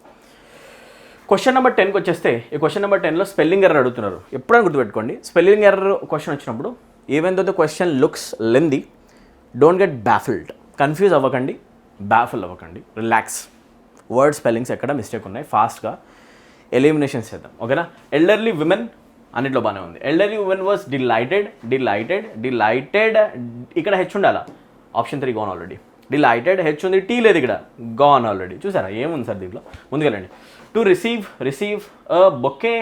Question number 10కి వచ్చేస్తే ఈ క్వశ్చన్ నెంబర్ 10లో స్పెల్లింగ్ ఎర్రర్ అడుగుతున్నారు. ఎప్పుడైనా గుర్తుపెట్టుకోండి, స్పెల్లింగ్ ఎర్రర్ క్వశ్చన్ వచ్చినప్పుడు even though the question looks lengthy, don't get baffled. Confuse అవ్వకండి, బ్యాఫిల్ అవ్వకండి, రిలాక్స్. వర్డ్ స్పెల్లింగ్స్ ఎక్కడ మిస్టేక్ ఉన్నాయి ఫాస్ట్గా ఎలిమినేషన్స్ చేద్దాం. ఓకేనా? ఎల్డర్లీ విమెన్ అన్నిట్లో బాగానే ఉంది. Elderly women was delighted. ఇక్కడ హెచ్ ఉండాలా? Option 3 gone already. Delighted H ఉంది, టీ లేదు ఇక్కడ, గాన్ ఆల్రెడీ. చూసారా ఏముంది సార్ దీంట్లో? ముందుకెళ్ళండి. టు రిసీవ్ బొకే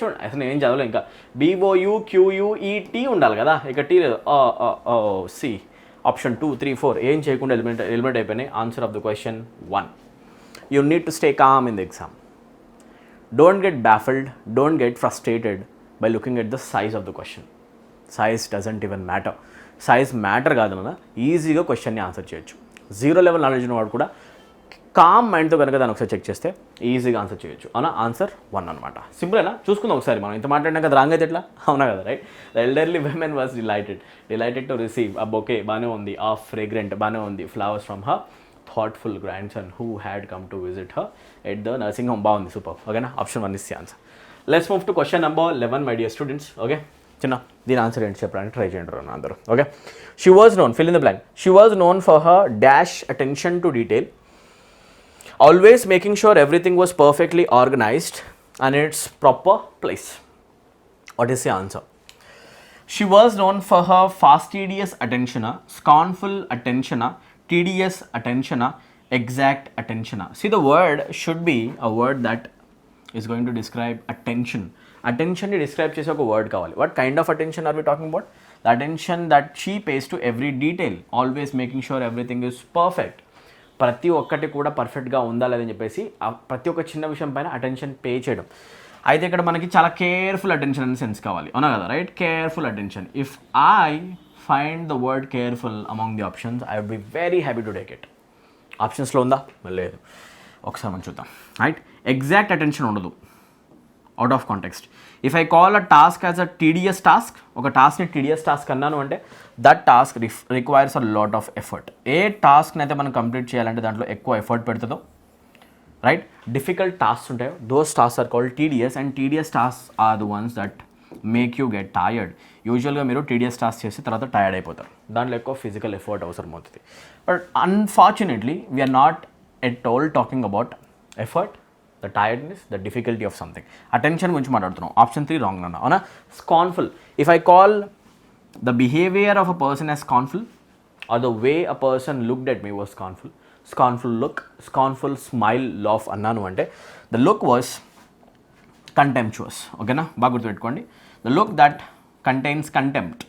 చూడండి, అసలు ఏం చదవలేదు ఇంకా. BOUQUET ఉండాలి కదా, ఇక టీ లేదు. సి ఆప్షన్ 2, 3, 4 ఏం చేయకుండా ఎలిమినేట్ అయిపోయినాయి. Answer of the question 1. You need to stay calm in the exam. Don't get baffled, don't get frustrated by looking at the size of the question. Size doesn't even matter. Size matter కాదన్నా, ఈజీగా క్వశ్చన్ని answer చేయొచ్చు. 0 level knowledge ఉన్నవాడు కూడా com మైండ్తో కనుక దాన్ని ఒకసారి చెక్ చేస్తే ఈజీగా ఆన్సర్ చేయొచ్చు. అవునా? ఆన్సర్ 1 అనమాట. సింపుల్నా? చూసుకుందాం ఒకసారి. మనం ఇంత మాట్లాడినా కదా, రాంగ్ అయితే ఎట్లా? అవునా కదా? Right. The elderly women was delighted to receive a bouquet, బాగానే ఉంది. ఆఫ్ ఫ్రేగ్రెంట్, బాగానే ఉంది. Flowers from her thoughtful grand son who had come to visit her at the nursing home. బాగుంది, సూపర్. ఓకేనా? Option 1 is the answer. Let's move to question number 11 my dear students. Okay, చిన్న దీని answer ఏంటి చెప్పడానికి try చేయండి అన్న అందరూ. Okay, she was known, fill in the blank. She was known for her dash attention to detail, always making sure everything was perfectly organized and in its proper place. What is the answer? She was known for her fastidious attention, scornful attention, tedious attention, exact attention. See, the word should be a word that is going to describe attention. Attention ni describe chese oka word kavali. What kind of attention are we talking about? The attention that she pays to every detail, always making sure everything is perfect. ప్రతి ఒక్కటి కూడా పర్ఫెక్ట్గా ఉందా లేదని చెప్పేసి ప్రతి ఒక్క చిన్న విషయం పైన అటెన్షన్ పే చేయడం. అయితే ఇక్కడ మనకి చాలా కేర్ఫుల్ అటెన్షన్ అనే సెన్స్ కావాలి. అవునా కదా? Right, careful attention. If I find the word careful among the options, I would be very happy to take it. ఆప్షన్స్లో ఉందా? లేదు. ఒకసారి మనం చూద్దాం. రైట్, ఎగ్జాక్ట్ అటెన్షన్ ఉండదు, out of context. If I call a task as a tedious task, ఒక టాస్క్ని tedious task అన్నాను అంటే that task requires a lot of effort. ఏ టాస్క్ని అయితే మనం కంప్లీట్ చేయాలంటే దాంట్లో ఎక్కువ ఎఫర్ట్ పెడుతుందో, రైట్, డిఫికల్ట్ టాస్క్స్ ఉంటాయో, those tasks are called tedious. And tedious tasks are the ones that make you get tired. యూజువల్గా మీరు టీడియస్ టాస్క్ చేసి తర్వాత టైర్డ్ అయిపోతారు, దాంట్లో ఎక్కువ ఫిజికల్ ఎఫర్ట్ అవసరం అవుతుంది. But unfortunately we're not at all talking about effort, the tiredness, the difficulty of something. Attention గురించి మాట్లాడుతున్నాం. ఆప్షన్ 3 రాంగ్ అన్న. అవునా? Scornful. If I call the behaviour of a person as scornful or the way a person looked at me was scornful. Scornful look, scornful smile, laugh అన్నాను అంటే the look was contemptuous. ఓకేనా? బాగా గుర్తుపెట్టుకోండి. The look that contains contempt.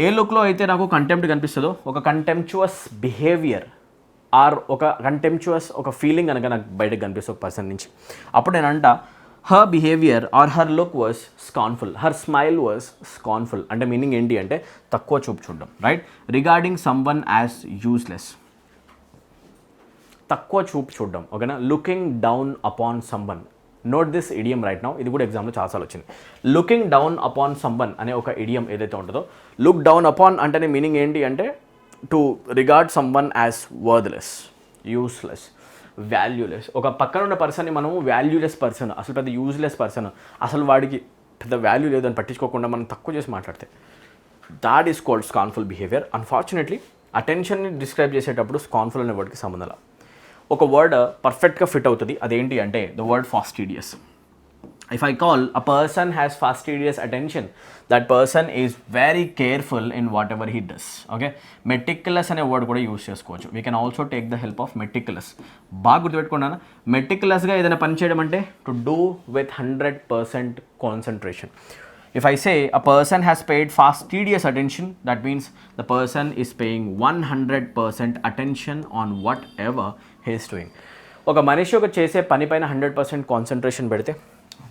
ఏ లుక్లో అయితే నాకు contempt కనిపిస్తుందో, ఒక కంటెంప్చువస్ బిహేవియర్ ఆర్ ఒక కంటెంప్చువస్ ఒక ఫీలింగ్ కనుక నాకు బయటకు కనిపిస్తుంది ఒక పర్సన్ నుంచి, అప్పుడు నేనంట her behaviour or her look was scornful, her smile was scornful. అంటే మీనింగ్ ఏంటి అంటే తక్కువ చూపు చూడడం. Right, regarding someone as useless, తక్కువ చూపు చూడడం. ఓకేనా? Looking down upon someone. Note this idiom right now, ఇది కూడా ఎగ్జామ్లో చాలాసార్లు వచ్చింది. Looking down upon someone అనే ఒక ఇడియం ఏదైతే ఉంటుందో, లుక్ డౌన్ అపాన్ అంటేనే మీనింగ్ ఏంటి అంటే to regard someone as worthless, useless, valueless. ఒక పక్కన ఉన్న పర్సన్ని మనము వాల్యూలెస్ పర్సన్, అసలు పెద్ద యూజ్లెస్ పర్సన్, అసలు వాడికి పెద్ద వాల్యూ లేదని పట్టించుకోకుండా మనం తక్కువ చేసి మాట్లాడితే that is called scornful behaviour. Unfortunately అటెన్షన్ని డిస్క్రైబ్ చేసేటప్పుడు స్కాన్ఫుల్ అనే వర్డ్కి సంబంధం. ఒక వర్డ్ పర్ఫెక్ట్గా ఫిట్ అవుతుంది, అదేంటి అంటే the word fastidious. If I call a person has fastidious attention, that person is very careful in whatever he does. Okay, meticulous అనే వర్డ్ కూడా యూస్ చేసుకోవచ్చు. We can also take the help of meticulous. బాగా గుర్తుపెట్టుకున్నాను, మెటిక్యులస్గా ఏదైనా పని చేయడం అంటే to do with 100% concentration. If I say a person has paid fastidious attention, that means the person is paying 100% attention on whatever he is doing. ఒక మనిషి ఒక చేసే పని పైన 100% కాన్సన్ట్రేషన్ పెడితే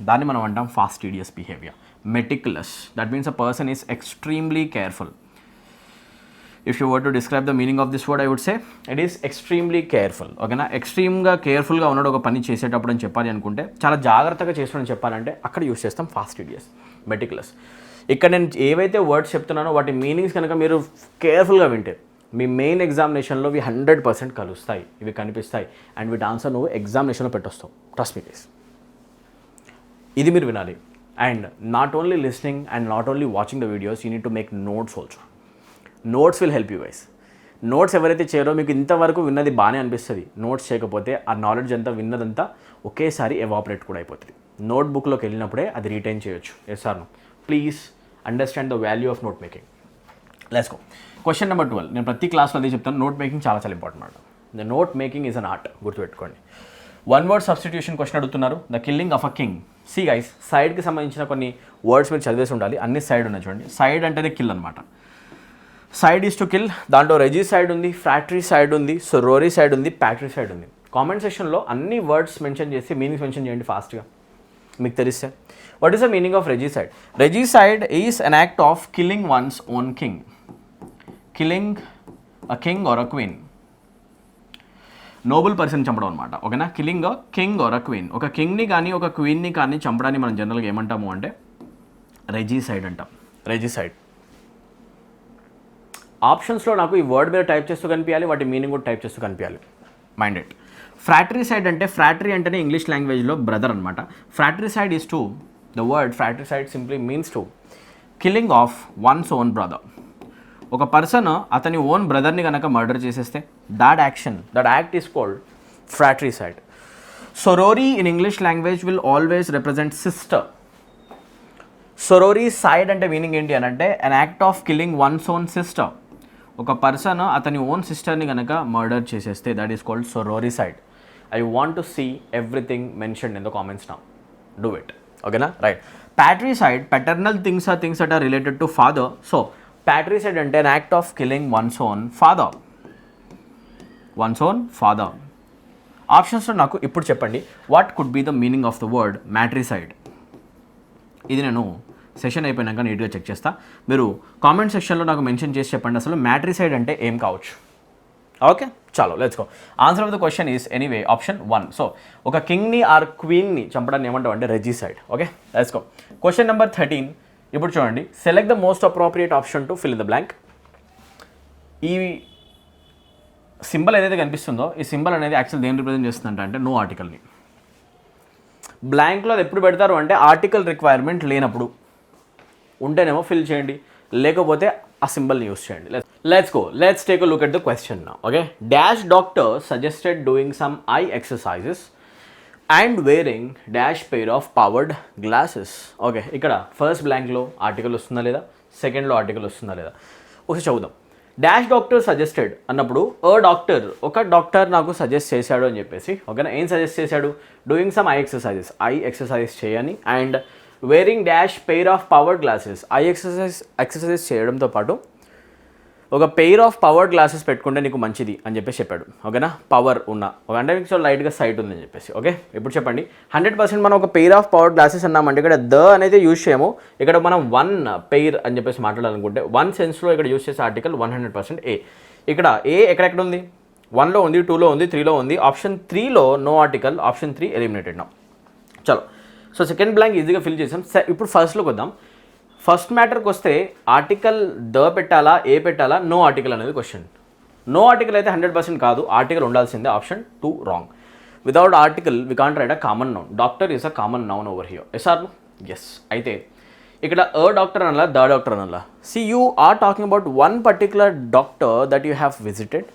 దాన్ని మనం అంటాం ఫాస్టిడియస్ behaviour. meticulous. That means a person is extremely careful. If you were to describe the meaning of this word, I would say it is extremely careful. ఓకేనా, ఎక్స్ట్రీమ్గా కేర్ఫుల్గా ఉన్నాడు ఒక పని చేసేటప్పుడు అని చెప్పాలి అనుకుంటే, చాలా జాగ్రత్తగా చేస్తాడని చెప్పాలంటే అక్కడ యూస్ చేస్తాం ఫాస్టిడియస్, మెటిక్యులస్. ఇక్కడ నేను ఏవైతే వర్డ్స్ చెప్తున్నానో వాటి మీనింగ్స్ కనుక మీరు కేర్ఫుల్గా వింటే మీ మెయిన్ ఎగ్జామినేషన్లో ఇవి 100% కలుస్తాయి, ఇవి కనిపిస్తాయి. అండ్ వీటి ఆన్సర్ నువ్వు ఎగ్జామినేషన్లో పెట్టొస్తావు, ట్రస్ట్ మీ గైస్. ఇది మీరు వినాలి. And not only listening and not only watching the videos, you need to make notes also. Notes will help you guys. Notes ఎవరైతే చేయరో మీకు ఇంతవరకు విన్నది బాగానే అనిపిస్తుంది, నోట్స్ చేయకపోతే ఆ నాలెడ్జ్ అంతా విన్నదంతా ఒకేసారి ఎవాపరేట్ కూడా అయిపోతుంది. నోట్బుక్లోకి వెళ్ళినప్పుడే అది రీటైన్ చేయొచ్చు. Yes or no? Please understand the value of note making. Let's go. Question number 12. నేను ప్రతి క్లాస్లో అదే చెప్తాను, నోట్ మేకింగ్ చాలా చాలా ఇంపార్టెంట్ అన్నమాట. The note making is an art, గుర్తుపెట్టుకోండి. వన్ వర్డ్ సబ్స్టిట్యూషన్ క్వశ్చన్ అడుగుతున్నారు. The killing of a king. See guys, సైడ్కి సంబంధించిన కొన్ని వర్డ్స్ మీరు చదివేసి ఉండాలి. అన్ని సైడ్ ఉన్నాయి చూడండి. సైడ్ అంటేనే కిల్ అనమాట. Cide is to kill. దాంట్లో రెజీ సైడ్ ఉంది, ఫ్రాక్టరీ సైడ్ ఉంది, సొరోరీ సైడ్ ఉంది, ప్యాక్టరీ సైడ్ ఉంది. కామెంట్ సెక్షన్లో అన్ని వర్డ్స్ మెన్షన్ చేసి మీనింగ్స్ మెన్షన్ చేయండి ఫాస్ట్గా, మీకు తెలిస్తే. What is the meaning of regicide? Regicide is an act of killing one's own king. Killing a king or a queen. Noble person చంపడం అనమాట. ఓకేనా? Killing a king or a queen. ఒక కింగ్ని కానీ ఒక క్వీన్ని కానీ చంపడాన్ని మనం జనరల్గా ఏమంటాము అంటే రెజీసైడ్ అంటాం. రెజీసైడ్. ఆప్షన్స్లో నాకు ఈ వర్డ్ మీద టైప్ చేస్తూ కనిపించాలి, వాటి మీనింగ్ కూడా టైప్ చేస్తూ కనిపించాలి. Mind it. ఫ్రాక్టరీసైడ్ అంటే, ఫ్రాక్టరీ అంటేనే ఇంగ్లీష్ లాంగ్వేజ్లో బ్రదర్ అనమాట. Fratricide is to, the word fratricide simply means to killing of one's own brother. ఒక పర్సన్ అతని ఓన్ బ్రదర్ని కనుక మర్డర్ చేసేస్తే that act is called fratricide. Sorori in English language will always represent sister. Sororicide అంటే meaning ఏంటి అని అంటే an act of killing one's own sister. ఒక పర్సన్ అతని ఓన్ సిస్టర్ని కనుక మర్డర్ చేసేస్తే that is called sororicide. I want to see everything mentioned in the comments now. Do it. ఓకేనా? Right. ప్యాట్రిసైడ్, paternal things are things that are related to father. So patricide అంటే an act of killing one's own father. ఆప్షన్స్లో నాకు ఇప్పుడు చెప్పండి, what could be the meaning of the word matricide? ఇది నేను session అయిపోయినాక నీట్గా చెక్ చేస్తా. మీరు కామెంట్ సెక్షన్లో నాకు మెన్షన్ చేసి చెప్పండి అసలు మ్యాట్రిసైడ్ అంటే ఏం కావచ్చు. ఓకే, చలో let's go. Answer of the question is anyway option 1. So ఒక కింగ్ని ఆర్ క్వీన్ని చంపడాన్ని ఏమంటాం అంటే regicide. Okay, let's go. Question number 13. ఇప్పుడు చూడండి, select the most appropriate option to fill in the blank. ఈ సింబల్ ఏదైతే కనిపిస్తుందో ఈ సింబల్ అనేది యాక్చువల్ దేని రిప్రజెంట్ చేస్తుందంటే అంటే నో ఆర్టికల్ని. బ్లాంక్లో అది ఎప్పుడు పెడతారు అంటే ఆర్టికల్ రిక్వైర్మెంట్ లేనప్పుడు. ఉంటేనేమో ఫిల్ చేయండి, లేకపోతే ఆ సింబల్ని యూస్ చేయండి. Let's go. Let's take a look at the question now. Okay, dash doctor suggested doing some I exercises and wearing dash pair of powered glasses. Okay, ఇక్కడ ఫస్ట్ బ్లాంక్లో ఆర్టికల్ వస్తుందా లేదా, సెకండ్లో ఆర్టికల్ వస్తుందా లేదా ఒకసారి చదువుదాం. డాష్ డాక్టర్ సజెస్టెడ్ అన్నప్పుడు ఒక డాక్టర్ నాకు సజెస్ట్ చేశాడు అని చెప్పేసి. ఓకేనా, ఏం సజెస్ట్ చేశాడు? డూయింగ్ సమ్ ఐ ఎక్సర్సైజెస్ చేయని, and wearing dash pair of powered glasses. I exercises చేయడంతో పాటు ఒక పెయిర్ ఆఫ్ పవర్డ్ గ్లాసెస్ పెట్టుకుంటే నీకు మంచిది అని చెప్పేసి చెప్పాడు. ఓకేనా, పవర్ ఉన్న ఒక అంటే సో లైట్గా సైట్ ఉందని చెప్పేసి. ఓకే, ఇప్పుడు చెప్పండి, 100% మనం ఒక పెయిర్ ఆఫ్ పవర్డ్ గ్లాసెస్ అన్నామంటే ఇక్కడ ద అనేది యూజ్ చేయము. ఇక్కడ మనం వన్ పెయిర్ అని చెప్పేసి మాట్లాడాలనుకుంటే వన్ సెన్స్లో ఇక్కడ యూజ్ చేసే ఆర్టికల్ 100% ఏ. ఇక్కడ ఏ ఎక్కడెక్కడ ఉంది? 1లో ఉంది, 2లో ఉంది, 3లో ఉంది. ఆప్షన్ 3లో నో ఆర్టికల్, ఆప్షన్ 3 ఎలిమినేటెడ్. నా చలో, సో సెకండ్ బ్లాంక్ ఈజీగా ఫిల్ చేసాం. ఇప్పుడు ఫస్ట్లోకి వద్దాం. ఫస్ట్ మ్యాటర్కి వస్తే ఆర్టికల్ ద పెట్టాలా, ఏ పెట్టాలా, నో ఆర్టికల్ అనేది క్వశ్చన్. నో ఆర్టికల్ అయితే 100% కాదు, ఆర్టికల్ ఉండాల్సిందే. Option 2 wrong. Without article we can't write a common noun. Doctor is a common noun over here. Yes or no? Yes. అయితే ఇక్కడ a doctor అనాలా, the doctor అనాలా? See you are talking about one particular doctor that you have visited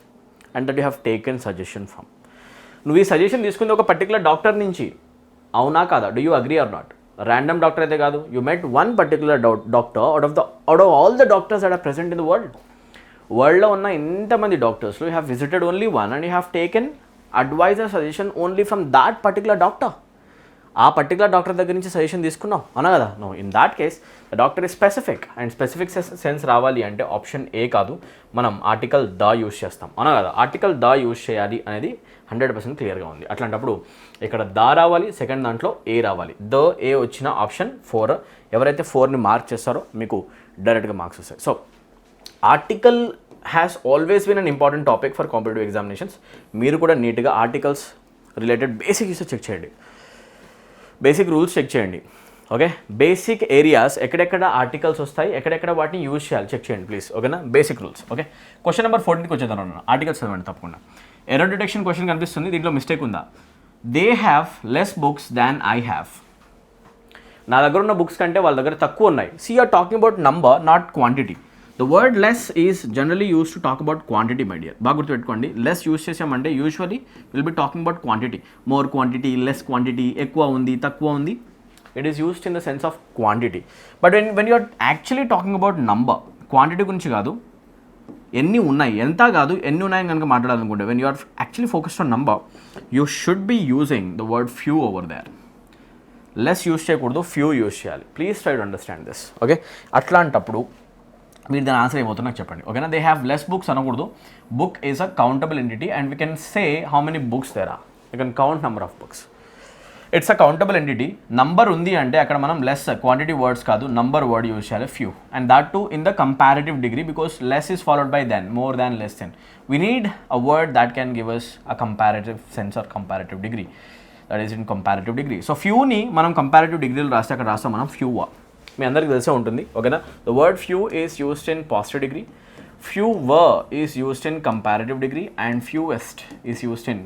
and that you have taken suggestion from. నువ్వు ఈ suggestion తీసుకుంది ఒక particular doctor నుంచి, అవునా కాదా? Do you agree or not? Random doctor అయితే కాదు, you met one particular doctor out of all the doctors that are present in the వరల్డ్లో ఉన్న ఇంతమంది డాక్టర్స్లో you have visited only one and you have taken advice or suggestion only from that particular doctor. ఆ particular doctor దగ్గర నుంచి suggestion తీసుకున్నాం అన్నా కదా. No, in that case the doctor is specific, and specific sense రావాలి అంటే option A కాదు, మనం ఆర్టికల్ ద యూజ్ చేస్తాం అన్నా కదా. ఆర్టికల్ ద యూజ్ చేయాలి అనేది 100% క్లియర్గా ఉంది. అట్లాంటప్పుడు ఇక్కడ ద రావాలి, సెకండ్ దాంట్లో ఏ రావాలి. ద ఏ వచ్చిన ఆప్షన్ 4. ఎవరైతే 4ని మార్క్ చేస్తారో మీకు డైరెక్ట్గా మార్క్స్ వస్తాయి. So article has always been an important topic for competitive examinations. మీరు కూడా నీట్గా articles related basic issues check చేయండి, బేసిక్ రూల్స్ చెక్ చేయండి. ఓకే, బేసిక్ ఏరియాస్ ఎక్కడెక్కడ ఆర్టికల్స్ వస్తాయి, ఎక్కడెక్కడ వాటిని యూజ్ చేయాలి చెక్ చేయండి ప్లీజ్. ఓకేనా, basic rules. Okay, question number 14కి వచ్చేద్దాం అన్న. ఆర్టికల్స్ చదవండి తప్పకుండా. ఎర్రర్ డిటెక్షన్ క్వశ్చన్ కనిపిస్తుంది, దీంట్లో మిస్టేక్ ఉందా? They have less books than I have. నా దగ్గర ఉన్న బుక్స్ కంటే వాళ్ళ దగ్గర తక్కువ ఉన్నాయి. See are talking about number, not quantity. The word less is generally use to talk about quantity my dear. బాగా గుర్తుపెట్టుకోండి, లెస్ యూజ్ చేసామంటే usually will be talking about quantity. More quantity, less quantity, ఎక్కువ ఉంది, తక్కువ ఉంది. It is used in the sense of quantity. But when you are actually talking about number, quantity గురించి కాదు, ఎన్ని ఉన్నాయి ఎంత కాదు, ఎన్ని ఉన్నాయని కనుక మాట్లాడాలనుకుంటే when you are actually focused on number, you should be using the word few over there. Less use చేయకూడదు, ఫ్యూ యూజ్ చేయాలి. Please try to understand this. Okay, అట్లాంటప్పుడు మీరు దాని ఆన్సర్ ఏమవుతుందో నాకు చెప్పండి. ఓకేనా, దే హ్యావ్ లెస్ బుక్స్ అనకూడదు. Book is a countable entity and we can say how many books there are. You can count number of books. It's a countable entity. Number ఉంది అంటే అక్కడ మనం లెస్, క్వాంటిటీ వర్డ్స్ కాదు, number word use చేయాలి, few. And that too in the comparative degree, because less is followed by than, more than, less than. We need a word that can give us a comparative sense or comparative degree. That is in comparative degree. So ఫ్యూని మనం comparative డిగ్రీలో రాస్తే అక్కడ రాస్తాం మనం ఫ్యూవా. మీ అందరికీ తెలిసే ఉంటుంది. ఓకేనా, the word few is used in positive degree, fewer is used in comparative degree, and fewest is used in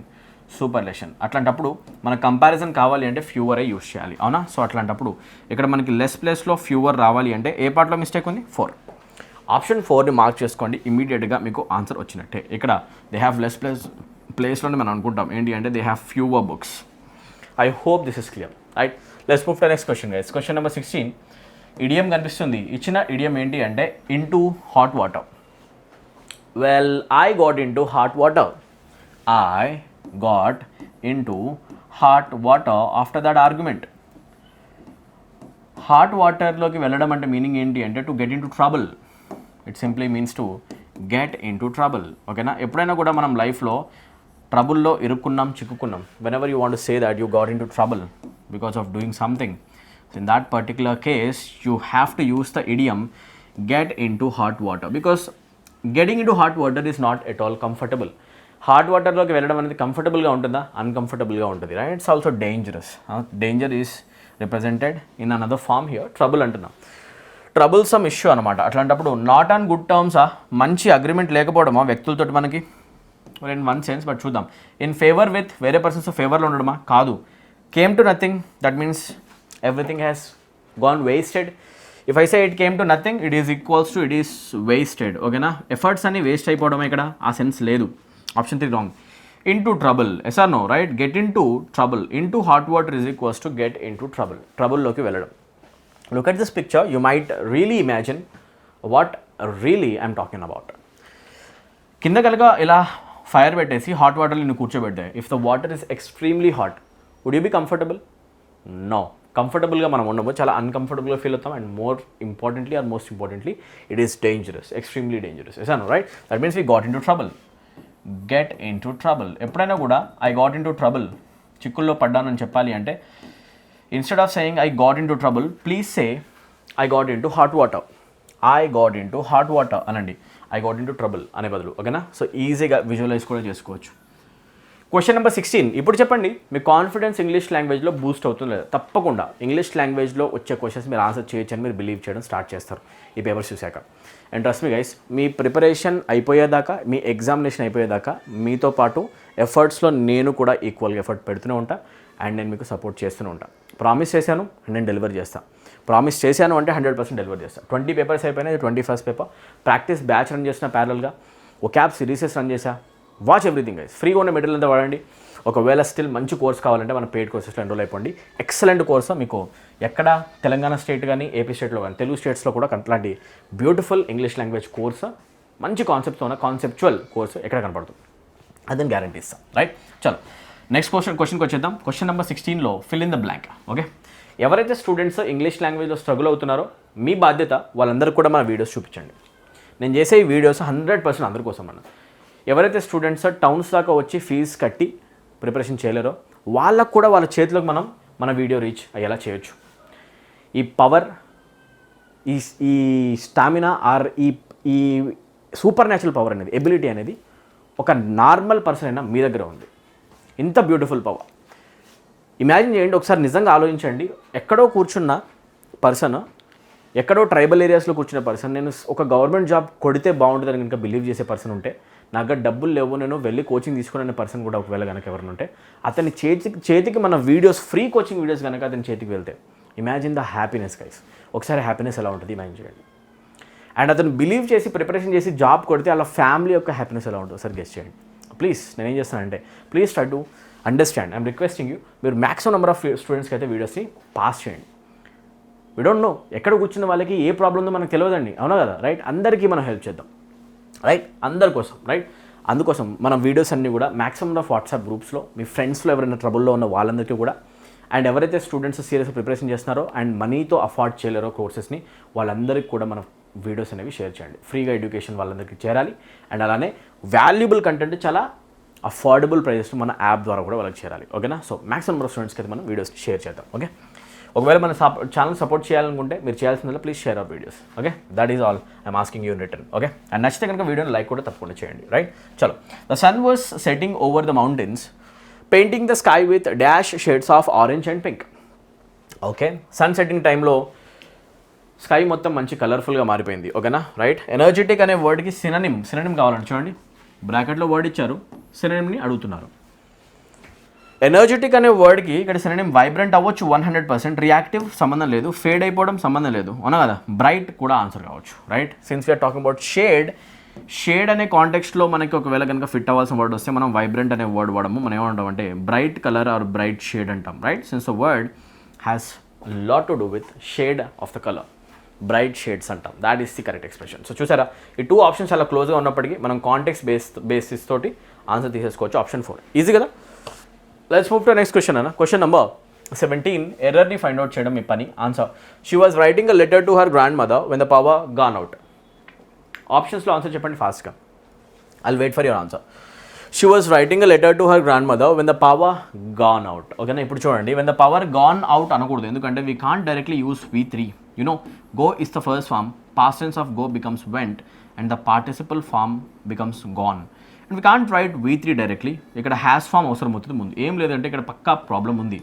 superlative. అట్లాంటప్పుడు మన కంపారిజన్ కావాలి అంటే ఫ్యూవరే యూజ్ చేయాలి, అవునా. సో అట్లాంటప్పుడు ఇక్కడ మనకి లెస్ ప్లేస్లో ఫ్యూవర్ రావాలి అంటే ఏ పార్ట్లో మిస్టేక్ ఉంది? 4. ఆప్షన్ 4ని మార్క్ చేసుకోండి, ఇమీడియట్గా మీకు ఆన్సర్ వచ్చినట్టే. ఇక్కడ దే హ్యావ్ లెస్ ప్లేస్లోనే మనం అనుకుంటాం ఏంటి అంటే they have fewer books. I hope this is clear, right. Let's move to next question guys. Question number 16. Idiom కనిపిస్తుంది. ఇచ్చిన ఇడియం ఏంటి అంటే into hot water. Well, I got into hot water. I got into hot water after that argument. Hot వాటర్లోకి వెళ్ళడం అంటే meaning ఏంటి అంటే to get into trouble. It simply means to get into trouble. ఓకేనా, ఎప్పుడైనా కూడా మనం లైఫ్లో ట్రబుల్లో ఇరుక్కున్నాం, చిక్కుకున్నాం. Whenever you want to say that you got into trouble because of doing something, in that particular case you have to use the idiom get into hot water, because getting into hot water is not at all comfortable. Hot వాటర్లోకి వెళ్ళడం అనేది కంఫర్టబుల్గా ఉంటుందా? అన్కంఫర్టబుల్గా ఉంటుంది, right. It's also dangerous. Danger is represented in another form here. Trouble అంటున్నాం, troublesome issue అనమాట. అట్లాంటప్పుడు నాట్ ఆన్ గుడ్ టర్మ్సా, మంచి అగ్రిమెంట్ లేకపోవడమా వ్యక్తులతో మనకి? ఇన్ వన్ సెన్స్, బట్ చూద్దాం. ఇన్ ఫేవర్ విత్, వేరే పర్సన్స్ ఫేవర్లో ఉండడమా? కాదు. Came to nothing, that means everything has gone wasted. If I say it came to nothing, it is equals to it is wasted. Okay na, efforts ani waste అయిపోవడం ఇక్కడ ఆ sense లేదు. Option 3 wrong. into trouble, yes or no, right? Get into trouble. Into hot water is equals to get into trouble. Trouble లోకి వెళ్ళడం. Look at this picture, you might really imagine what really I'm talking about. కింద కనుక ఇలా fire పెట్టేసి hot వాటర్లో నేను కూర్చోబెట్టే, if the water is extremely hot, would you be comfortable? No. కంఫర్టబుల్గా మనం ఉండము, చాలా అన్కంఫర్టబుల్గా ఫీల్ అవుతాం. And most importantly it is dangerous, extremely dangerous. Yes అను, right? That means we got into trouble. Get into trouble. ఎప్పుడైనా కూడా I got into trouble, చిక్కుల్లో పడ్డానని చెప్పాలి అంటే instead of saying I got into trouble, please say I got into hot water. I got into hot water అనండి, I got into trouble అనే బదులు. ఓకేనా? So ఈజీగా visualise కూడా చేసుకోవచ్చు. Question number 16. ఇప్పుడు చెప్పండి, మీ కాన్ఫిడెన్స్ ఇంగ్లీష్ లాంగ్వేజ్లో బూస్ట్ అవుతుంది లేదా? తప్పకుండా ఇంగ్లీష్ లాంగ్వేజ్లో వచ్చే క్వశ్చన్స్ మీరు ఆన్సర్ చేయొచ్చు అని మీరు బిలీవ్ చేయడం స్టార్ట్ చేస్తారు ఈ పేపర్స్ చూశాక. అండ్ ట్రస్ట్ మీ గైస్, మీ ప్రిపరేషన్ అయిపోయేదాకా, మీ ఎగ్జామినేషన్ అయిపోయేదాకా మీతో పాటు ఎఫర్ట్స్లో నేను కూడా ఈక్వల్గా ఎఫర్ట్ పెడుతూనే ఉంటా. అండ్ నేను మీకు సపోర్ట్ చేస్తూనే ఉంటాను. ప్రామిస్ చేశాను అండ్ నేను డెలివర్ చేస్తాను. ప్రామిస్ చేశాను అంటే 100% డెలివర్ చేస్తాను. 20 పేపర్స్ అయిపోయినాయి, 21st paper. Practice batch run చేసిన ప్యారల్గా, ఓ క్యాబ్ సిరీసెస్ రన్ చేశా. Watch everything guys. ఫ్రీగా ఉన్న మెటీరియల్ అంతా వాడండి. ఒకవేళ స్టిల్ మంచి కోర్స్ కావాలంటే మన పెయిడ్ కోర్సెస్లో ఎన్రోల్ అయిపోండి. ఎక్సలెంట్ కోర్సు మీకు ఎక్కడ తెలంగాణ స్టేట్ కానీ ఏపీ స్టేట్లో కానీ తెలుగు స్టేట్స్లో కూడా అట్లాంటి బ్యూటిఫుల్ ఇంగ్లీష్ లాంగ్వేజ్ కోర్సు, మంచి కాన్సెప్ట్తో ఉన్న కాన్సెప్చువల్ కోర్సు ఎక్కడ కనపడుతుంది, అదని గ్యారంటీ ఇస్తాం, రైట్? చలో నెక్స్ట్ క్వశ్చన్కి వచ్చేద్దాం. క్వశ్చన్ నెంబర్ 16లో fill in the blank. Okay, ఎవరైతే స్టూడెంట్స్ ఇంగ్లీష్ లాంగ్వేజ్లో స్ట్రగుల్ అవుతున్నారో మీ బాధ్యత వాళ్ళందరికీ కూడా మన వీడియోస్ చూపించండి. నేను చేసే ఈ వీడియోస్ 100% అందరి కోసం అన్న. ఎవరైతే స్టూడెంట్స్ టౌన్స్ దాకా వచ్చి ఫీజు కట్టి ప్రిపరేషన్ చేయలేరో వాళ్ళకు కూడా వాళ్ళ చేతిలోకి మనం మన వీడియో రీచ్ అయ్యేలా చేయొచ్చు. ఈ పవర్, ఈ స్టామినా ఆర్ ఈ సూపర్ న్యాచురల్ పవర్ అనేది, ఎబిలిటీ అనేది ఒక నార్మల్ పర్సన్ అయినా మీ దగ్గర ఉంది. ఇంత బ్యూటిఫుల్ పవర్ ఇమాజిన్ చేయండి ఒకసారి, నిజంగా ఆలోచించండి. ఎక్కడో కూర్చున్న పర్సన్, ఎక్కడో ట్రైబల్ ఏరియాస్లో కూర్చున్న పర్సన్, నేను ఒక గవర్నమెంట్ జాబ్ కొడితే బాగుంటుందని కనుక బిలీవ్ చేసే పర్సన్ ఉంటే, నాకు డబ్బులు లేవు నేను వెళ్ళి కోచింగ్ తీసుకునే పర్సన్ కూడా ఒకవేళ కనుక ఎవరైనా ఉంటే, అతని చేతికి మన వీడియోస్, ఫ్రీ కోచింగ్ వీడియోస్ కనుక అతని చేతికి వెళ్తే, ఇమాజిన్ ద హ్యాపీనెస్ గైస్. ఒకసారి హ్యాపీనెస్ ఎలా ఉంటుంది ఇమాజిన్ చేయండి. అండ్ అతను బిలీవ్ చేసి ప్రిపరేషన్ చేసి జాబ్ కొడితే అలా ఫ్యామిలీ యొక్క హ్యాపీనెస్ ఎలా ఉంటుందో ఒకసారి గెస్ చేయండి. ప్లీజ్ నేనేం చేస్తానంటే, please try to understand. I'm requesting you, మీరు మ్యాక్సిమం నెంబర్ ఆఫ్ స్టూడెంట్స్కి అయితే వీడియోస్ని పాస్ చేయండి. వీ డోంట్ నో ఎక్కడ కూర్చున్న వాళ్ళకి ఏ ప్రాబ్లం ఉందో మనకు తెలియదండి, అవునా కదా, రైట్? అందరికీ మనం హెల్ప్ చేద్దాం, రైట్? అందరి కోసం, రైట్? అందుకోసం మన వీడియోస్ అన్నీ కూడా మ్యాక్సిమం ఆఫ్ వాట్సాప్ గ్రూప్స్లో మీ ఫ్రెండ్స్లో ఎవరైనా ట్రబుల్లో ఉన్న వాళ్ళందరికీ కూడా, అండ్ ఎవరైతే స్టూడెంట్స్ సీరియస్గా ప్రిపరేషన్ చేస్తున్నారో అండ్ మనీతో అఫోర్డ్ చేయలేరో కోర్సెస్ని, వాళ్ళందరికీ కూడా మన వీడియోస్ అనేవి షేర్ చేయండి. ఫ్రీగా ఎడ్యుకేషన్ వాళ్ళందరికీ చేరాలి. అండ్ అలానే వాల్యుబుల్ కంటెంట్ చాలా అఫోర్డబుల్ ప్రైజెస్ మన యాప్ ద్వారా కూడా వాళ్ళకి చేరాలి. ఓకేనా? సో మ్యాక్సిమం నెంబర్ ఆఫ్ స్టూడెంట్స్కి అయితే మనం వీడియోస్ షేర్ చేద్దాం. ఓకే, ఒకవేళ మన ఛానల్ సపోర్ట్ చేయాలనుకుంటే మీరు చేయాల్సిందల్లా please share our videos. Okay, that is all I'm asking you in return. Okay, and నచ్చితే కనుక వీడియోని లైక్ కూడా తప్పకుండా చేయండి, రైట్? చలో, the sun was setting over the mountains, painting the sky with dash shades of orange and pink. Okay, sun setting టైంలో sky మొత్తం మంచి కలర్ఫుల్గా మారిపోయింది. ఓకేనా, రైట్? ఎనర్జెటిక్ అనే వర్డ్కి సిననిమ్ కావాలండి. చూడండి, బ్రాకెట్లో వర్డ్ ఇచ్చారు, సిననిమ్ని అడుగుతున్నారు. ఎనర్జెటిక్ అనే వర్డ్కి ఇక్కడ సిననిమ్ వైబ్రెంట్ అవ్వచ్చు 100%, రియాక్టివ్ సంబంధం లేదు, ఫేడ్ అయిపోవడం సంబంధం లేదు, అవునా కదా? బ్రైట్ కూడా ఆన్సర్ కావచ్చు, right? Since we're talking about shade అనే కాంటెక్స్ట్లో మనకి ఒకవేళ కనుక ఫిట్ అవ్వాల్సిన వర్డ్ వస్తే మనం వైబ్రెంట్ అనే వర్డ్ వాడము. మనం ఏమంటాం అంటే bright colour or bright shade అంటాం, right? Since the word has lot to do with shade of the colour, bright shades అంటాం. That is the correct expression. So చూసారా, ఈ టూ ఆప్షన్స్ చాలా క్లోజ్గా ఉన్నప్పటికీ మనం కాంటెక్స్ట్ బేసిస్ తోటి ఆన్సర్ తీసేసుకోవచ్చు. ఆప్షన్ 4 ఈజీ కదా. Let's move to next question అన్న. క్వశ్చన్ నెంబర్ 17, ఎర్రర్ని ఫైండ్ అవుట్ చేయడం మీ పని. Answer, she was writing a letter to her grandmother when the power gone out. ఆప్షన్స్లో ఆన్సర్ చెప్పండి ఫాస్ట్గా. I'll wait for your answer. She was writing a letter to her grandmother when the power gone out. ఓకేనా, ఇప్పుడు చూడండి, when the power gone out అనకూడదు, ఎందుకంటే we can't directly use V3. You know, go is the first form, past tense of go becomes went, and the participle form becomes gone. And we can't write V3 directly. ఇక్కడ has form అవసరం అవుతుంది ముందు. ఏం లేదంటే ఇక్కడ పక్కా problem ఉంది.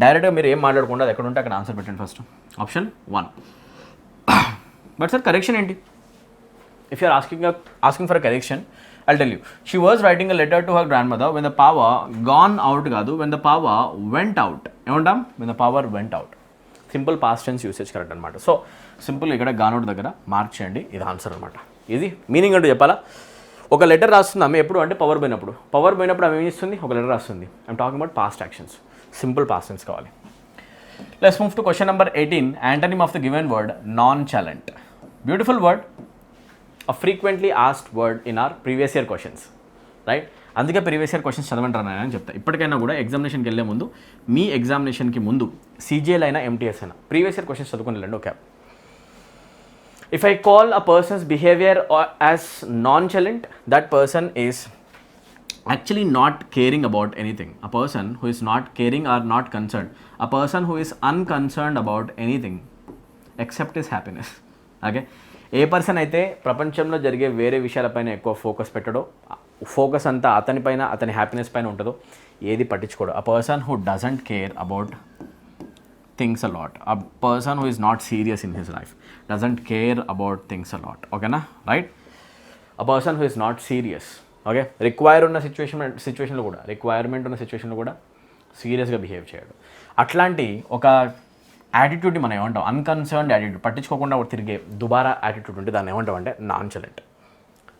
డైరెక్ట్గా మీరు ఏం మాట్లాడకుండా అది ఎక్కడ ఉంటే అక్కడ ఆన్సర్ పెట్టండి first. Option 1. But sir correction ఏంటి? If you're asking for correction, I'll tell you. She was writing a letter to her grandmother when the power gone out కాదు, when the power went out. ఏమంటాం? When the power went out. Simple past tense usage correct అనమాట. So simple ఇక్కడ gone out దగ్గర mark చేయండి, ఇది answer అనమాట. ఇది meaning అంటే చెప్పాలా? ఒక లెటర్ రాస్తుంది ఆమె ఎప్పుడు అంటే పవర్ పోయినప్పుడు ఆమె ఏం చేస్తుంది? ఒక లెటర్ రాస్తుంది. I'm talking about past actions, simple past tense కావాలి. Let's move to question number 18, antonym of the given word nonchalant. Beautiful word, a frequently asked word in our previous year questions, right? అందుకే previous year questions చదవంటారు అని చెప్తా. ఇప్పటికైనా కూడా ఎగ్జామినేషన్కి వెళ్ళే ముందు, మీ ఎగ్జామినేషన్కి ముందు CGL అయినా MTS అయినా ప్రీవియస్ ఇయర్ క్వశ్చన్స్ చదువుకుని వెళ్ళండి. Okay, if I call a person's behaviour as nonchalant, that person is actually not caring about anything. A person who is not caring or not concerned, a person who is unconcerned about anything except his happiness. Okay, ఏ person అయితే ప్రపంచంలో జరిగే వేరే విషయాలపైన ఎక్కువ focus పెట్టడో, focus అంతా అతనిపైన, అతని happiness పైన ఉంటుందో, ఏది పట్టించుకోడు. A person who doesn't care about things a lot, a person who is not serious in his life, doesn't care about things a lot. ఓకేనా, right? A person who is not serious. Okay, requirement ఉన్న సిచ్యువేషన్లో కూడా సీరియస్గా behave చేయడు. అట్లాంటి ఒక యాటిట్యూడ్ని మనం ఏమంటాం? అన్కన్సర్న్డ్ యాటిట్యూడ్, పట్టించుకోకుండా తిరిగే దుబారా యాటిట్యూడ్ ఉంటే దాన్ని ఏమంటాం అంటే నాన్ చాలెంట్.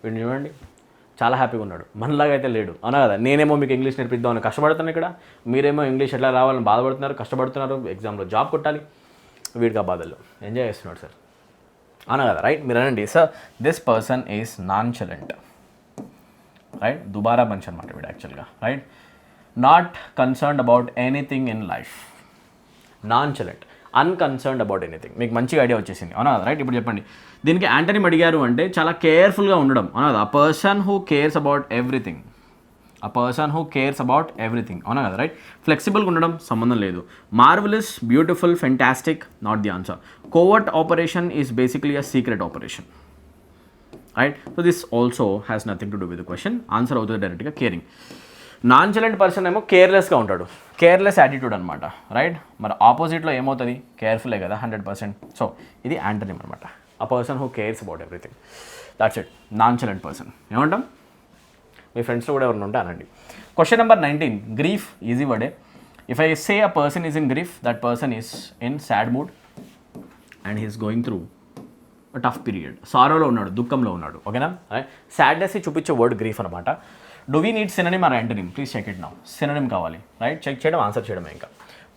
వీడిని చూడండి, చాలా హ్యాపీగా ఉన్నాడు, మనలాగా అయితే లేడు, అవునా కదా? నేనేమో మీకు ఇంగ్లీష్ నేర్పిద్దామని కష్టపడుతున్నాను ఇక్కడ, మీరేమో ఇంగ్లీష్ ఎట్లా రావాలని బాధపడుతున్నారు, కష్టపడుతున్నారు, ఎగ్జామ్లో జాబ్ కొట్టాలి, వీడికి ఆ బాధలు ఎంజాయ్ చేస్తున్నాడు సార్, అవునా కదా? రైట్? మీరు అనండి, sir this person is nonchalant, right? దుబారా బంచ్ అనమాట వీడు యాక్చువల్గా, right? Not concerned about anything in life. Nonchalant, unconcerned about anything. మీకు మంచిగా ఐడియా వచ్చేసింది అవునా కదా, రైట్? ఇప్పుడు చెప్పండి, దీనికి యాంటనిమ్ అడిగారు అంటే చాలా కేర్ఫుల్గా ఉండడం అవునా కదా. అ person who cares about everything, a person who cares about everything అవునా కదా, రైట్? ఫ్లెక్సిబుల్గా ఉండడం సంబంధం లేదు. Marvellous, beautiful, fantastic, not the answer. Covert operation is basically a secret operation, right? So this also has nothing to do with the question. Answer అవుతుంది డైరెక్ట్గా caring. నాన్చలెంట్ person ఏమో కేర్లెస్గా ఉంటాడు, careless attitude అనమాట, రైట్? మరి ఆపోజిట్లో ఏమవుతుంది? కేర్ఫుల్లే కదా 100%. సో ఇది యాంటనిమ్ అనమాట, a person who cares about everything. That's it, nonchalant person. ఏమంటాం? మీ ఫ్రెండ్స్లో కూడా ఎవరైనా ఉంటే అనండి. క్వశ్చన్ నెంబర్ 19, గ్రీఫ్, ఈజీ వర్డే. If I say a person is in grief, that person is in sad mood and he's going through tough period. సారోలో ఉన్నాడు, దుఃఖంలో ఉన్నాడు, ఓకేనా? సాడ్నెస్ చూపించే వర్డ్ గ్రీఫ్ అనమాట. Do we need synonym or antonym? Please check it now. Synonym కావాలి, right? Check చేయడం, ఆన్సర్ చేయడమే. ఇంకా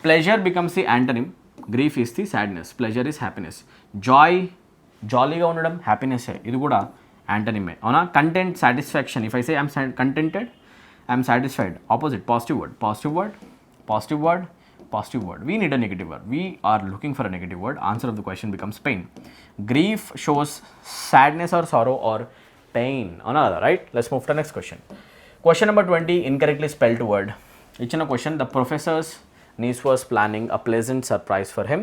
pleasure becomes the antonym, grief is the sadness, pleasure is happiness. Joy, జాలీగా ఉండడం హ్యాపీనెస్, ఇది కూడా యాంటనిమే అవునా. Content, satisfaction. If I say I'm కంటెంటెడ్, I'm satisfied, opposite positive word, positive word, positive word, positive word. We need a negative word. We are looking for a negative word. Answer of the question becomes pain. Grief shows sadness or sorrow or pain. Another, right? Let's move to the next question. Question number 20, incorrectly spelled word. Ichina question, the professor's niece was planning a pleasant surprise for him.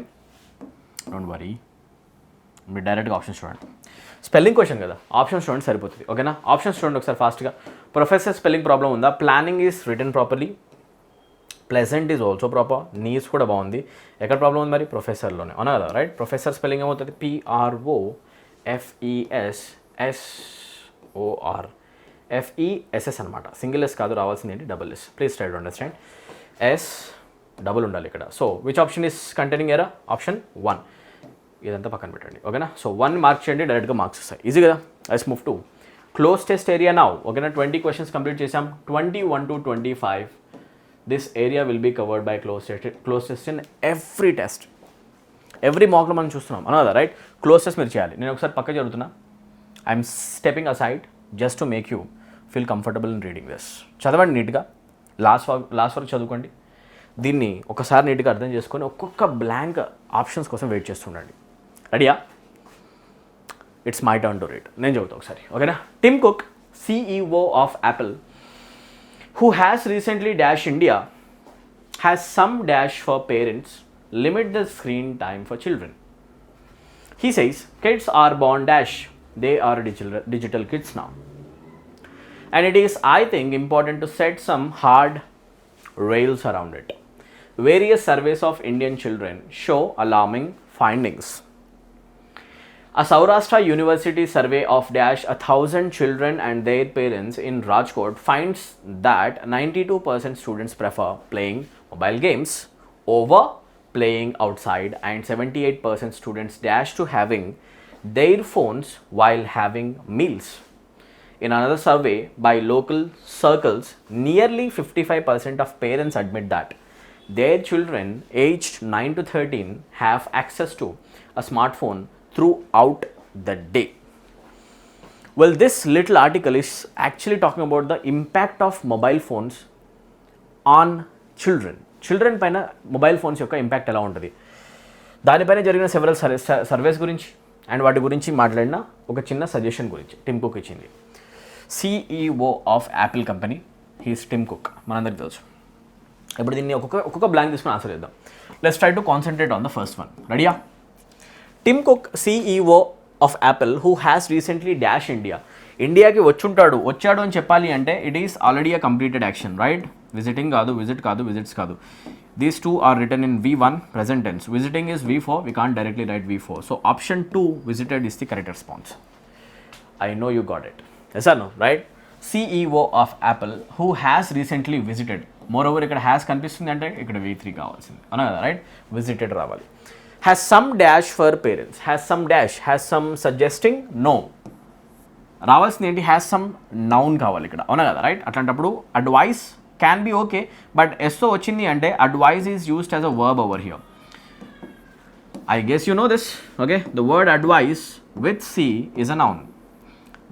Don't worry. మీరు డైరెక్ట్గా options చూడండి. Spelling question కదా, options చూడండి సరిపోతుంది, ఓకేనా? Options చూడండి ఒకసారి ఫాస్ట్గా. ప్రొఫెసర్ స్పెల్లింగ్ ప్రాబ్లం ఉందా? Planning is written properly, pleasant is also proper, nice కూడా బాగుంది. ఎక్కడ ప్రాబ్లం ఉంది మరి? ప్రొఫెసర్లోనే, అవునా కదా, రైట్? ప్రొఫెసర్ స్పెల్లింగ్ ఏమవుతుంది? PROFESSOR, FESS అనమాట. సింగిల్ ఎస్ కాదు, రావాల్సింది ఏంటి? Double S. Please try to understand. S double ఉండాలి ఇక్కడ. So which option is containing error? Option 1. ఇదంతా పక్కన పెట్టండి, ఓకేనా? సో 1 మార్క్ చేయండి, డైరెక్ట్గా మార్క్స్ వస్తాయి, ఈజీ కదా. Let's move to cloze test area now, ఓకేనా? 20 క్వశ్చన్స్ కంప్లీట్ చేసాం. 21 to 25 this area will be covered by closed test in every test. Every మాక్లో మనం చూస్తున్నాం అన్నదా, రైట్? క్లోజ్ టెస్ట్ మీరు చేయాలి. నేను ఒకసారి పక్క జరుగుతున్నా, I'm stepping aside just to make you feel comfortable in reading this. చదవండి నీట్గా, లాస్ట్ వరకు చదువుకోండి. దీన్ని ఒకసారి నీట్గా అర్థం చేసుకొని ఒక్కొక్క బ్లాంక్ ఆప్షన్స్ కోసం వెయిట్ చేస్తుండండి. రెడీయా? It's my turn to read. నేను చదువుతా ఒకసారి, ఓకేనా? Tim Cook, CEO of Apple, who has recently dashed India, has some dash for parents, limit the screen time for children. He says kids are born dash, they are digital kids now. And it is, I think, important to set some hard rails around it. Various surveys of Indian children show alarming findings. A Saurashtra University survey of 1,000 children and their parents in Rajkot finds that 92% students prefer playing mobile games over playing outside, and 78% students dash to having their phones while having meals. In another survey by local circles, nearly 55% of parents admit that their children aged 9 to 13 have access to a smartphone throughout the day. Well, this little article is actually talking about the impact of mobile phones on children. Children పైన mobile phones యొక్క impact ఎలా ఉంటుంది, దానిపైన జరిగిన several surveys గురించి and వాటి గురించి మాట్లాడిన ఒక చిన్న సజెషన్ గురించి టిమ్ కుక్ ఇచ్చింది. CEO of Apple company, he's Tim Cook, మనందరికీ తెలుసు. ఇప్పుడు దీన్ని ఒక్కొక్క బ్లాంక్ తీసుకుని ఆన్సర్ చేద్దాం. Let's try to concentrate on the first one. రెడీయా? Tim Cook, CEO of Apple, who has recently dash India. ఇండియాకి వచ్చాడు అని చెప్పాలి అంటే it is already a completed action, right? Visiting కాదు, విజిట్స్ కాదు. These two are written in V1 present tense. Visiting is V4, we can't directly write V4. So option 2, visited, is the correct response. I know you got it. Yes or no, right? CEO of Apple, who has recently visited. Moreover, ఇక్కడ has కనిపిస్తుంది అంటే ఇక్కడ V3 కావాల్సింది, అవునా కదా, right? Visited రావాలి. Has some dash for parents. Has some suggesting? No. రావాల్సింది ఏంటి? హ్యాస్ సమ్ నౌన్ కావాలి ఇక్కడ, అవునా కదా, రైట్? అట్లాంటప్పుడు advice can be okay, but ఎస్తో వచ్చింది అంటే advise is used as a verb over here. I guess you know this, okay? The word advice with C is a noun.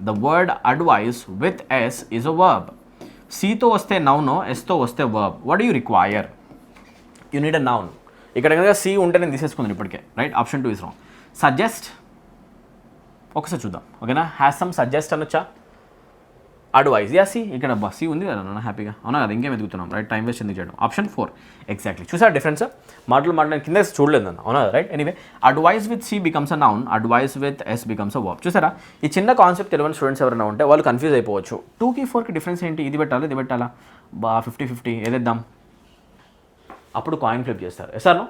The word advice with S is a verb. సితో వస్తే నౌనో, ఎస్తో వస్తే verb. What do you require? You need a noun. ఇక్కడ కనుక సి ఉంటే నేను తీసేసుకున్నాను ఇప్పటికే, right? Option 2 is wrong. Suggest ఒకసారి చూద్దాం, ఓకేనా? హ్యాస్ సమ్ సజెస్ట్ అనొచ్చా? అడ్వైజ్, యా సి ఇక్కడ సి ఉంది కదా నాన్న, హ్యాపీగా అవునా కదా, ఇంకేం ఎదుగుతున్నాం, రైట్? టైం వేస్ట్ ఎందుకు చేయడం? Option 4 exactly. చూసారు డిఫరెన్స్? మాటలు కింద చూడలేదు అన్న, అవునా, right? Anyway, advice with C becomes a noun, advice with S becomes a verb. చూసారా? ఈ చిన్న కాన్సెప్ట్ తెలియని స్టూడెంట్స్ ఎవరైనా ఉంటే వాళ్ళు కన్ఫ్యూజ్ అయిపోవచ్చు. 2కి 4కి డిఫరెన్స్ ఏంటి? ఇది పెట్టాలా ఇది పెట్టాలా, 50-50 ఏదేద్దాం, అప్పుడు కాయిన్ ఫ్లిప్ చేస్తారు. Sir no,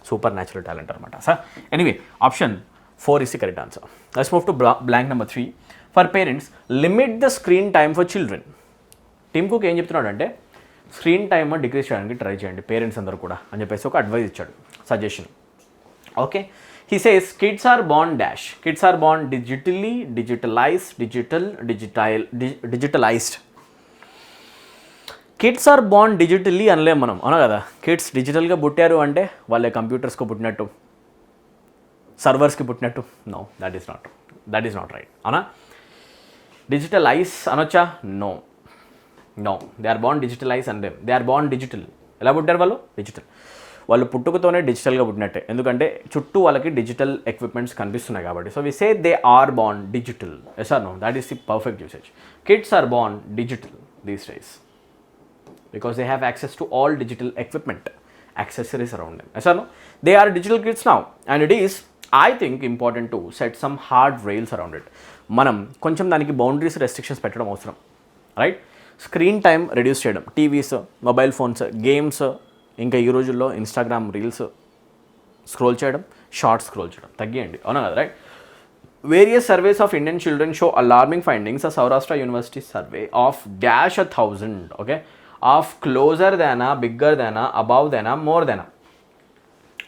super natural talent అనమాట sir. Anyway, option 4 is the correct answer. Let's move to blank number 3. For parents, limit the screen time for children. Tim Cook ఏం చెప్తున్నాడు అంటే స్క్రీన్ టైమ్ డిక్రీజ్ చేయడానికి try చేయండి parents అందరూ కూడా అని చెప్పేసి ఒక అడ్వైస్ ఇచ్చాడు, suggestion. Okay, he says kids are born dash, kids are born digitalized. Kids are born digitally అనలేం మనం, అవునా కదా? కిడ్స్ డిజిటల్గా పుట్టారు అంటే వాళ్ళే కంప్యూటర్స్కి పుట్టినట్టు, సర్వర్స్కి పుట్టినట్టు. No, that is not right, అవునా? డిజిటలైజ్ అనొచ్చా? No, they are born digitalize అంటే దే ఆర్ బార్న్ డిజిటల్. ఎలా పుట్టారు వాళ్ళు? డిజిటల్. వాళ్ళు పుట్టుకతోనే డిజిటల్గా పుట్టినట్టే, ఎందుకంటే చుట్టూ వాళ్ళకి డిజిటల్ ఎక్విప్మెంట్స్ కనిపిస్తున్నాయి కాబట్టి. So we say they are born digital. Yes or no? That is the perfect usage. Kids are born digital these days because they have access to all digital equipment, accessories around them. Yes or no? They are digital kids now, and it is, I think, important to set some hard rails around it. మనం కొంచెం దానికి boundaries, restrictions పెట్టడం అవసరం, right? Screen time reduce చేయడం, TVs, mobile phones, games, ఇంకా ఈ రోజుల్లో Instagram reels scroll చేయడం, షార్ట్స్ స్క్రోల్ చేయడం తగ్గియండి, అవునా కదా, right? Various surveys of Indian children show alarming findings. A Saurashtra University survey of dash 1,000, okay, of closer than a, bigger than a, above than a, more than a.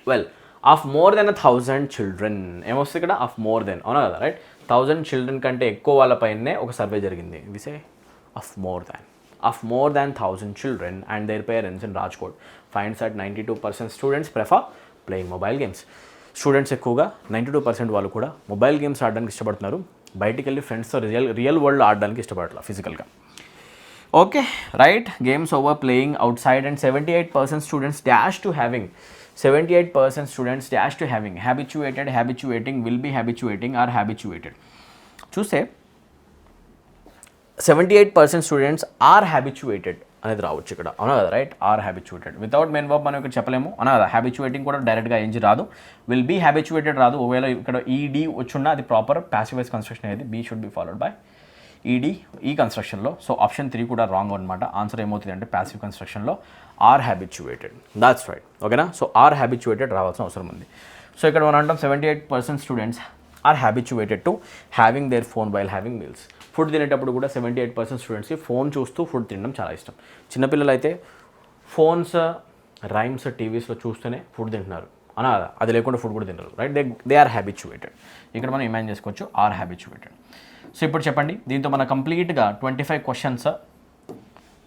Well, of more than 1,000 children. ఏమొస్తుంది ఇక్కడ? Of more than, అవునా కదా, right? 1,000 children కంటే ఎక్కువ వాళ్ళపైనే ఒక survey జరిగింది. We say of more than 1,000 children and their parents in Rajkot finds that 92% students prefer playing mobile games. Students ఎక్కువగా 92% వాళ్ళు కూడా మొబైల్ గేమ్స్ ఆడడానికి ఇష్టపడుతున్నారు, బయటికి వెళ్ళి ఫ్రెండ్స్తో రియల్ వరల్డ్ ఆడడానికి ఇష్టపడట్లేదు ఫిజికల్గా. Okay, right? Games over playing outside. And 78% students dash to having, habituating, will be habituating are habituated. చూస్తే 78% స్టూడెంట్స్ ఆర్ హ్యాబిచ్యుయేటెడ్ అనేది రావచ్చు ఇక్కడ, అవునా కదా, right? Are habituated. Without main verb మనం ఇక్కడ చెప్పలేము, అవునా కదా? హ్యాబిచ్యుయేటింగ్ కూడా డైరెక్ట్గా ఏంచి రాదు, విల్ బీ హ్యాబిచ్యుయేటెడ్ రాదు. ఒకవేళ ఇక్కడ ఈడీ వచ్చున్నా అది ప్రాపర్ ప్యాసివ్ వాయిస్ కన్స్ట్రక్షన్ అనేది, be should be followed by ED ఈ కన్స్ట్రక్షన్లో. సో ఆప్షన్ 3 కూడా రాంగ్ అనమాట. ఆన్సర్ ఏమవుతుంది అంటే ప్యాసివ్ కన్స్ట్రక్షన్లో ఆర్ హ్యాబిచ్యుయేటెడ్. దాట్స్ రైట్, ఓకేనా? సో ఆర్ హ్యాబిచ్యుయేటెడ్ రావాల్సిన అవసరం ఉంది. సో ఇక్కడ మనం అంటాం 78% students are habituated to having their phone while having meals. Food తినేటప్పుడు కూడా 78% స్టూడెంట్స్కి ఫోన్ చూస్తూ ఫుడ్ తినడం చాలా ఇష్టం. చిన్నపిల్లలు అయితే ఫోన్స్, రైమ్స్, టీవీస్లో చూస్తూనే ఫుడ్ తింటున్నారు, అనా కదా? అది లేకుండా ఫుడ్ కూడా తింటారు, రైట్? They are habituated. ఇక్కడ మనం ఇమాజిన్ చేసుకోవచ్చు ఆర్ హ్యాబిచ్యుయేటెడ్. సో ఇప్పుడు చెప్పండి, దీంతో మన కంప్లీట్గా 25 క్వశ్చన్స్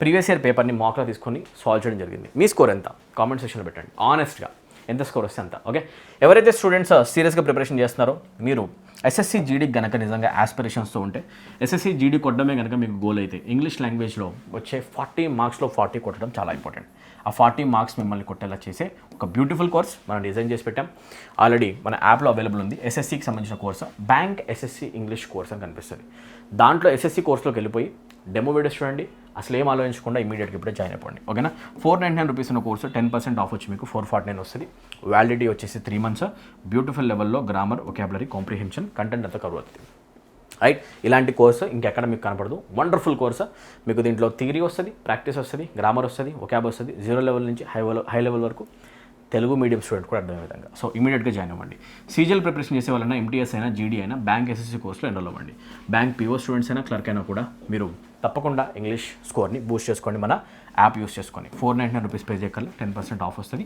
ప్రీవియస్ ఇయర్ పేపర్ని మాక్లో తీసుకొని సాల్వ్ చేయడం జరిగింది. మీ స్కోర్ ఎంత? కామెంట్ సెక్షన్లో పెట్టండి ఆనెస్ట్గా, ఎంత స్కోర్ వస్తే అంత, ఓకే? ఎవరైతే స్టూడెంట్స్ సీరియస్గా ప్రిపరేషన్ చేస్తున్నారో, మీరు ఎస్ఎస్సి జీడీకి కనుక నిజంగా ఆస్పిరేషన్స్తో ఉంటే, ఎస్ఎస్సి జీడీ కొట్టడమే కనుక మీకు గోల్ అయితే, ఇంగ్లీష్ లాంగ్వేజ్లో వచ్చే 40 మార్క్స్లో 40 కొట్టడం చాలా ఇంపార్టెంట్. ఆ 40 మార్క్స్ మిమ్మల్ని కొట్టేలా చేసే ఒక బ్యూటిఫుల్ కోర్స్ మనం డిజైన్ చేసి పెట్టాం. ఆల్రెడీ మన యాప్లో అవైలబుల్ ఉంది. ఎస్ఎస్సికి సంబంధించిన course bank SSC English course అని కనిపిస్తుంది. దాంట్లో ఎస్ఎస్సి కోర్సులోకి వెళ్ళిపోయి డెమో వీడియోస్ చూడండి, అసలు ఏం ఆలోచించకుండా ఇమీడియట్గా ఇప్పుడే జాయిన్ అయిపోండి, ఓకేనా? 499 రూపీస్ ఉన్న కోర్సు 10% ఆఫ్ వచ్చి మీకు 449 వస్తుంది. వ్యాలిడిటీ వచ్చేసి 3 months. బ్యూటిఫుల్ లెవెల్లో గ్రామర్, వొకాబులరీ, కాంప్రిహెన్షన్, కంటెంట్ అంతా కవర్ అవుతుంది, రైట్? ఇలాంటి కోర్సు ఇంకెక్కడ మీకు కనపడదు. Wonderful course. మీకు దీంట్లో థియరీ వస్తుంది, ప్రాక్టీస్ వస్తుంది, గ్రామర్ వస్తుంది, వొకాబ్ వస్తుంది, 0 లెవెల్ నుంచి హై లెవెల్ వరకు తెలుగు మీడియం స్టూడెంట్ కూడా అర్థమయ్యే విధంగా. సో ఇమీడియట్గా జాయిన్ అవ్వండి. సీజీఎల్ ప్రిపరేషన్ చేసే వాళ్ళైనా, ఎంటీఎస్ అయినా, జీడీ అయినా, బ్యాంక్ ఎస్ఎస్సి కోర్సులో ఎన్రోల్ అవ్వండి. బ్యాంక్ పీఓ స్టూడెంట్స్ అయినా, క్లర్క్ అయినా కూడా మీరు తప్పకుండా ఇంగ్లీష్ స్కోర్ని బూస్ట్ చేసుకోండి. మన యాప్ యూస్ చేసుకొని 499 రూపీస్ పే చేయగల 10% ఆఫ్ వస్తుంది.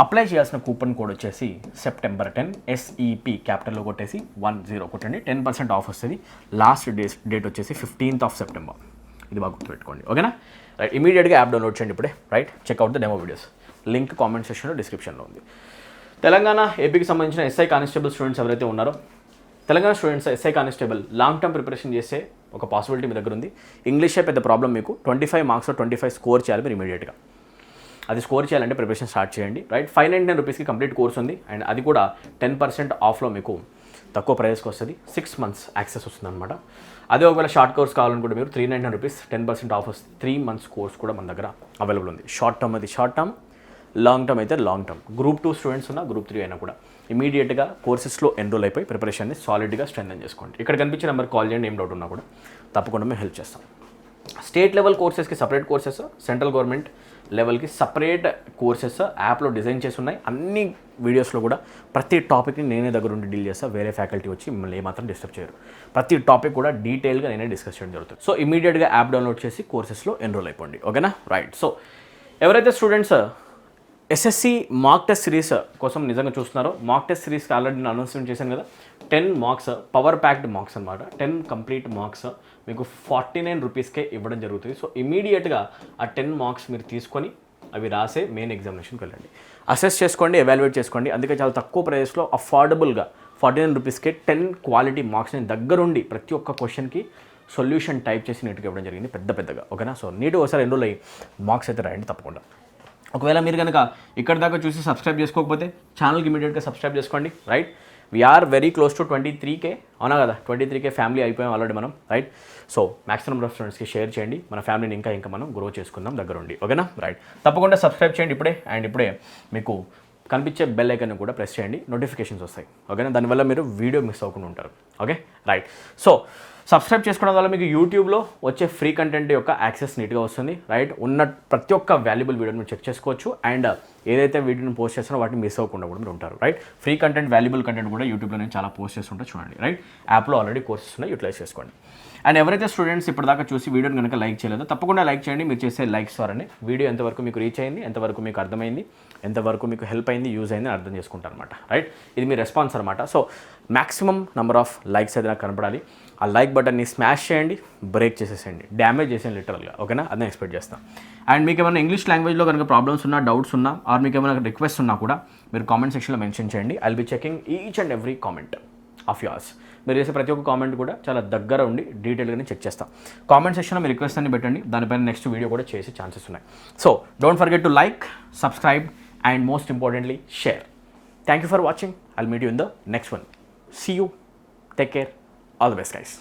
అప్లై చేయాల్సిన కూపన్ కోడ్ వచ్చేసి సెప్టెంబర్ 10 SEP క్యాపిటల్లో కొట్టేసి 10 కొట్టండి, 10% ఆఫ్ వస్తుంది. లాస్ట్ డేట్ వచ్చేసి 15th of September. ఇది బాగా గుర్తుపెట్టుకోండి, ఓకేనా? రైట్, ఇమీడియట్గా యాప్ డౌన్లోడ్ చేయండి ఇప్పుడే, right? Checkout the demo videos. Link comment సెక్షన్లో, డిస్క్రిప్షన్లో ఉంది. తెలంగాణ ఏపీకి సంబంధించిన ఎస్ఐ కానిస్టేబుల్ స్టూడెంట్స్ ఎవరైతే ఉన్నారో, Telangana students SI constable long term preparation చేసే ఒక పాసిబిలిటీ మీ దగ్గర ఉంది. ఇంగ్లీషే పెద్ద ప్రాబ్లం మీకు. 25 మార్క్స్లో 25 స్కోర్ చేయాలి మీరు ఇమీడియట్గా. అది స్కోర్ చేయాలంటే ప్రిపరేషన్ స్టార్ట్ చేయండి, రైట్. 599 రూపీస్కి కంప్లీట్ కోర్స్ ఉంది అండ్ అది కూడా 10% ఆఫ్లో మీకు తక్కువ ప్రైస్కి వస్తుంది. 6 months యాక్సెస్ వస్తుంది అనమాట. అదే ఒకవేళ షార్ట్ కోర్స్ కావాలనుకుంటే మీరు 399 రూపీస్ 10% ఆఫ్ వస్తుంది. 3 months కోర్స్ కూడా మన దగ్గర అవైలబుల్ ఉంది. షార్ట్ టర్మ్ అది షార్ట్ టర్మ్, లాంగ్ టర్మ్ అయితే లాంగ్ టర్మ్. గ్రూప్ 2 స్టూడెంట్స్ ఉన్నా, గ్రూప్ 3 అయినా కూడా ఇమీడియట్గా కోర్సెస్లో ఎన్రోల్ అయిపోయి ప్రిపరేషన్ని సాలిడ్గా స్ట్రెంథెన్ చేసుకోండి. ఇక్కడ కనిపించే నెంబర్ కాల్ చేయండి, ఏం డౌట్ ఉన్నా కూడా తప్పకుండా మేము హెల్ప్ చేస్తాం. స్టేట్ లెవెల్ కోర్సెస్కి సపరేట్ కోర్సెస్, సెంట్రల్ గవర్నమెంట్ లెవెల్కి సపరేట్ కోర్సెస్ యాప్లో డిజైన్ చేసి ఉన్నాయి. అన్ని వీడియోస్లో కూడా ప్రతి టాపిక్ని నేనే దగ్గర ఉండి డీల్ చేస్తాను. వేరే ఫ్యాకల్టీ వచ్చి మిమ్మల్ని ఏమాత్రం డిస్టర్బ్ చేయరు. ప్రతి టాపిక్ కూడా డీటెయిల్గా నేనే డిస్కస్ చేయడం జరుగుతుంది. సో ఇమీడియట్గా యాప్ డౌన్లోడ్ చేసి కోర్సెస్లో ఎన్రోల్ అయిపోండి, ఓకేనా, రైట్. సో ఎవరైతే students SSC mock test series కోసం నిజంగా చూస్తున్నారో, మాక్ టెస్ట్ సిరీస్కి ఆల్రెడీ నేను అనౌన్స్మెంట్ చేశాను కదా, 10 మార్క్స్ పవర్ ప్యాక్డ్ మార్క్స్ అనమాట. 10 కంప్లీట్ మార్క్స్ మీకు 49 రూపీస్కే ఇవ్వడం జరుగుతుంది. సో ఇమీడియట్గా ఆ 10 మార్క్స్ మీరు తీసుకొని అవి రాసే మెయిన్ ఎగ్జామినేషన్కి వెళ్ళండి. అసెస్ చేసుకోండి, ఎవాల్యుయేట్ చేసుకోండి. అందుకే చాలా తక్కువ ప్రైస్లో అఫోర్డబుల్గా 49 రూపీస్కే 10 క్వాలిటీ మార్క్స్ని దగ్గరుండి ప్రతి ఒక్క క్వశ్చన్కి సొల్యూషన్ టైప్ చేసి నీట్గా ఇవ్వడం జరిగింది పెద్దగా, ఓకేనా. సో నీట్గా ఒకసారి ఎన్రోల్ అయ్యి మార్క్స్ అయితే రాయండి తప్పకుండా. ఒకవేళ మీరు కనుక ఇక్కడ దాకా చూసి సబ్స్క్రైబ్ చేసుకోకపోతే ఛానల్కి ఇమీడియట్గా సబ్స్క్రైబ్ చేసుకోండి, right. We are very close to 23K, అవునా కదా, 23K ఫ్యామిలీ అయిపోయాం ఆల్రెడీ మనం, right. So maximum number of స్టూడెంట్స్కి షేర్ చేయండి, మన ఫ్యామిలీని ఇంకా మనం గ్రో చేసుకుందాం దగ్గర ఉండి, ఓకేనా, రైట్. తప్పకుండా సబ్స్క్రైబ్ చేయండి ఇప్పుడే. అండ్ ఇప్పుడే మీకు కనిపించే బెల్ ఐకాన్ కూడా ప్రెస్ చేయండి, నోటిఫికేషన్స్ వస్తాయి, ఓకేనా. దానివల్ల మీరు వీడియో మిస్ అవ్వకుండా ఉంటారు, ఓకే, రైట్. సో సబ్స్క్రైబ్ చేసుకోవడం వల్ల మీకు యూట్యూబ్లో వచ్చే ఫ్రీ కంటెంట్ యొక్క యాక్సెస్ నీట్గా వస్తుంది, రైట్. ఉన్న ప్రతి ఒక్క వాల్యుబుల్ వీడియోని మీరు చెక్ చేసుకోవచ్చు. అండ్ ఏదైతే వీడియోని పోస్ట్ చేస్తారో వాటిని మిస్ అవ్వకుండా కూడా మీరు ఉంటారు, right. Free content, valuable content కూడా యూట్యూబ్లో నేను చాలా పోస్ట్ చేస్తుంటే చూడండి, రైట్. యాప్లో ఆల్రెడీ కోర్సెస్ ఉన్నాయి, యూటిలైజ్ చేసుకోండి. అండ్ ఎవరైతే స్టూడెంట్స్ ఇప్పటిదాకా చూసి వీడియోని కనుక లైక్ చేయలేదో తప్పకుండా లైక్ చేయండి. మీరు చేసే లైక్స్ ద్వారానే వీడియో ఎంతవరకు మీకు రీచ్ అయింది, ఎంతవరకు మీకు అర్థమైంది, ఎంతవరకు మీకు హెల్ప్ అయింది, యూజ్ అయింది అర్థం చేసుకుంటారు అనమాట, రైట్. ఇది మీ రెస్పాన్స్ అనమాట. So maximum number of likes అయితే నాకు కనపడాలి. ఆ లైక్ బటన్ని స్మాష్ చేయండి, బ్రేక్ చేసేసేయండి, డ్యామేజ్ చేసేయండి లిటరల్గా, ఓకేనా. అదే ఎక్స్పెక్ట్ చేస్తాను. అండ్ మీకు ఏమైనా ఇంగ్లీష్ లాంగ్వేజ్లో కనుక ప్రాబ్లమ్స్ ఉన్నా, డౌట్స్ ఉన్నా, ఆర్ మీకు ఏమైనా రిక్వెస్ట్ ఉన్నా కూడా మీరు కామెంట్ సెక్షన్లో మెన్షన్ చేయండి. I'll be checking each and every comment of yours. మీరు చేసే ప్రతి ఒక్క కామెంట్ కూడా చాలా దగ్గర ఉండి డీటెయిల్గానే చెక్ చేస్తాం. కామెంట్ సెక్షన్లో మీ రిక్వెస్ట్ అన్ని పెట్టండి, దానిపైన నెక్స్ట్ వీడియో కూడా చేసే ఛాన్సెస్ ఉన్నాయి. So don't forget to like, subscribe and most importantly share. Thank you for watching. I'll meet you in the next one. See you. Take care. All the best guys.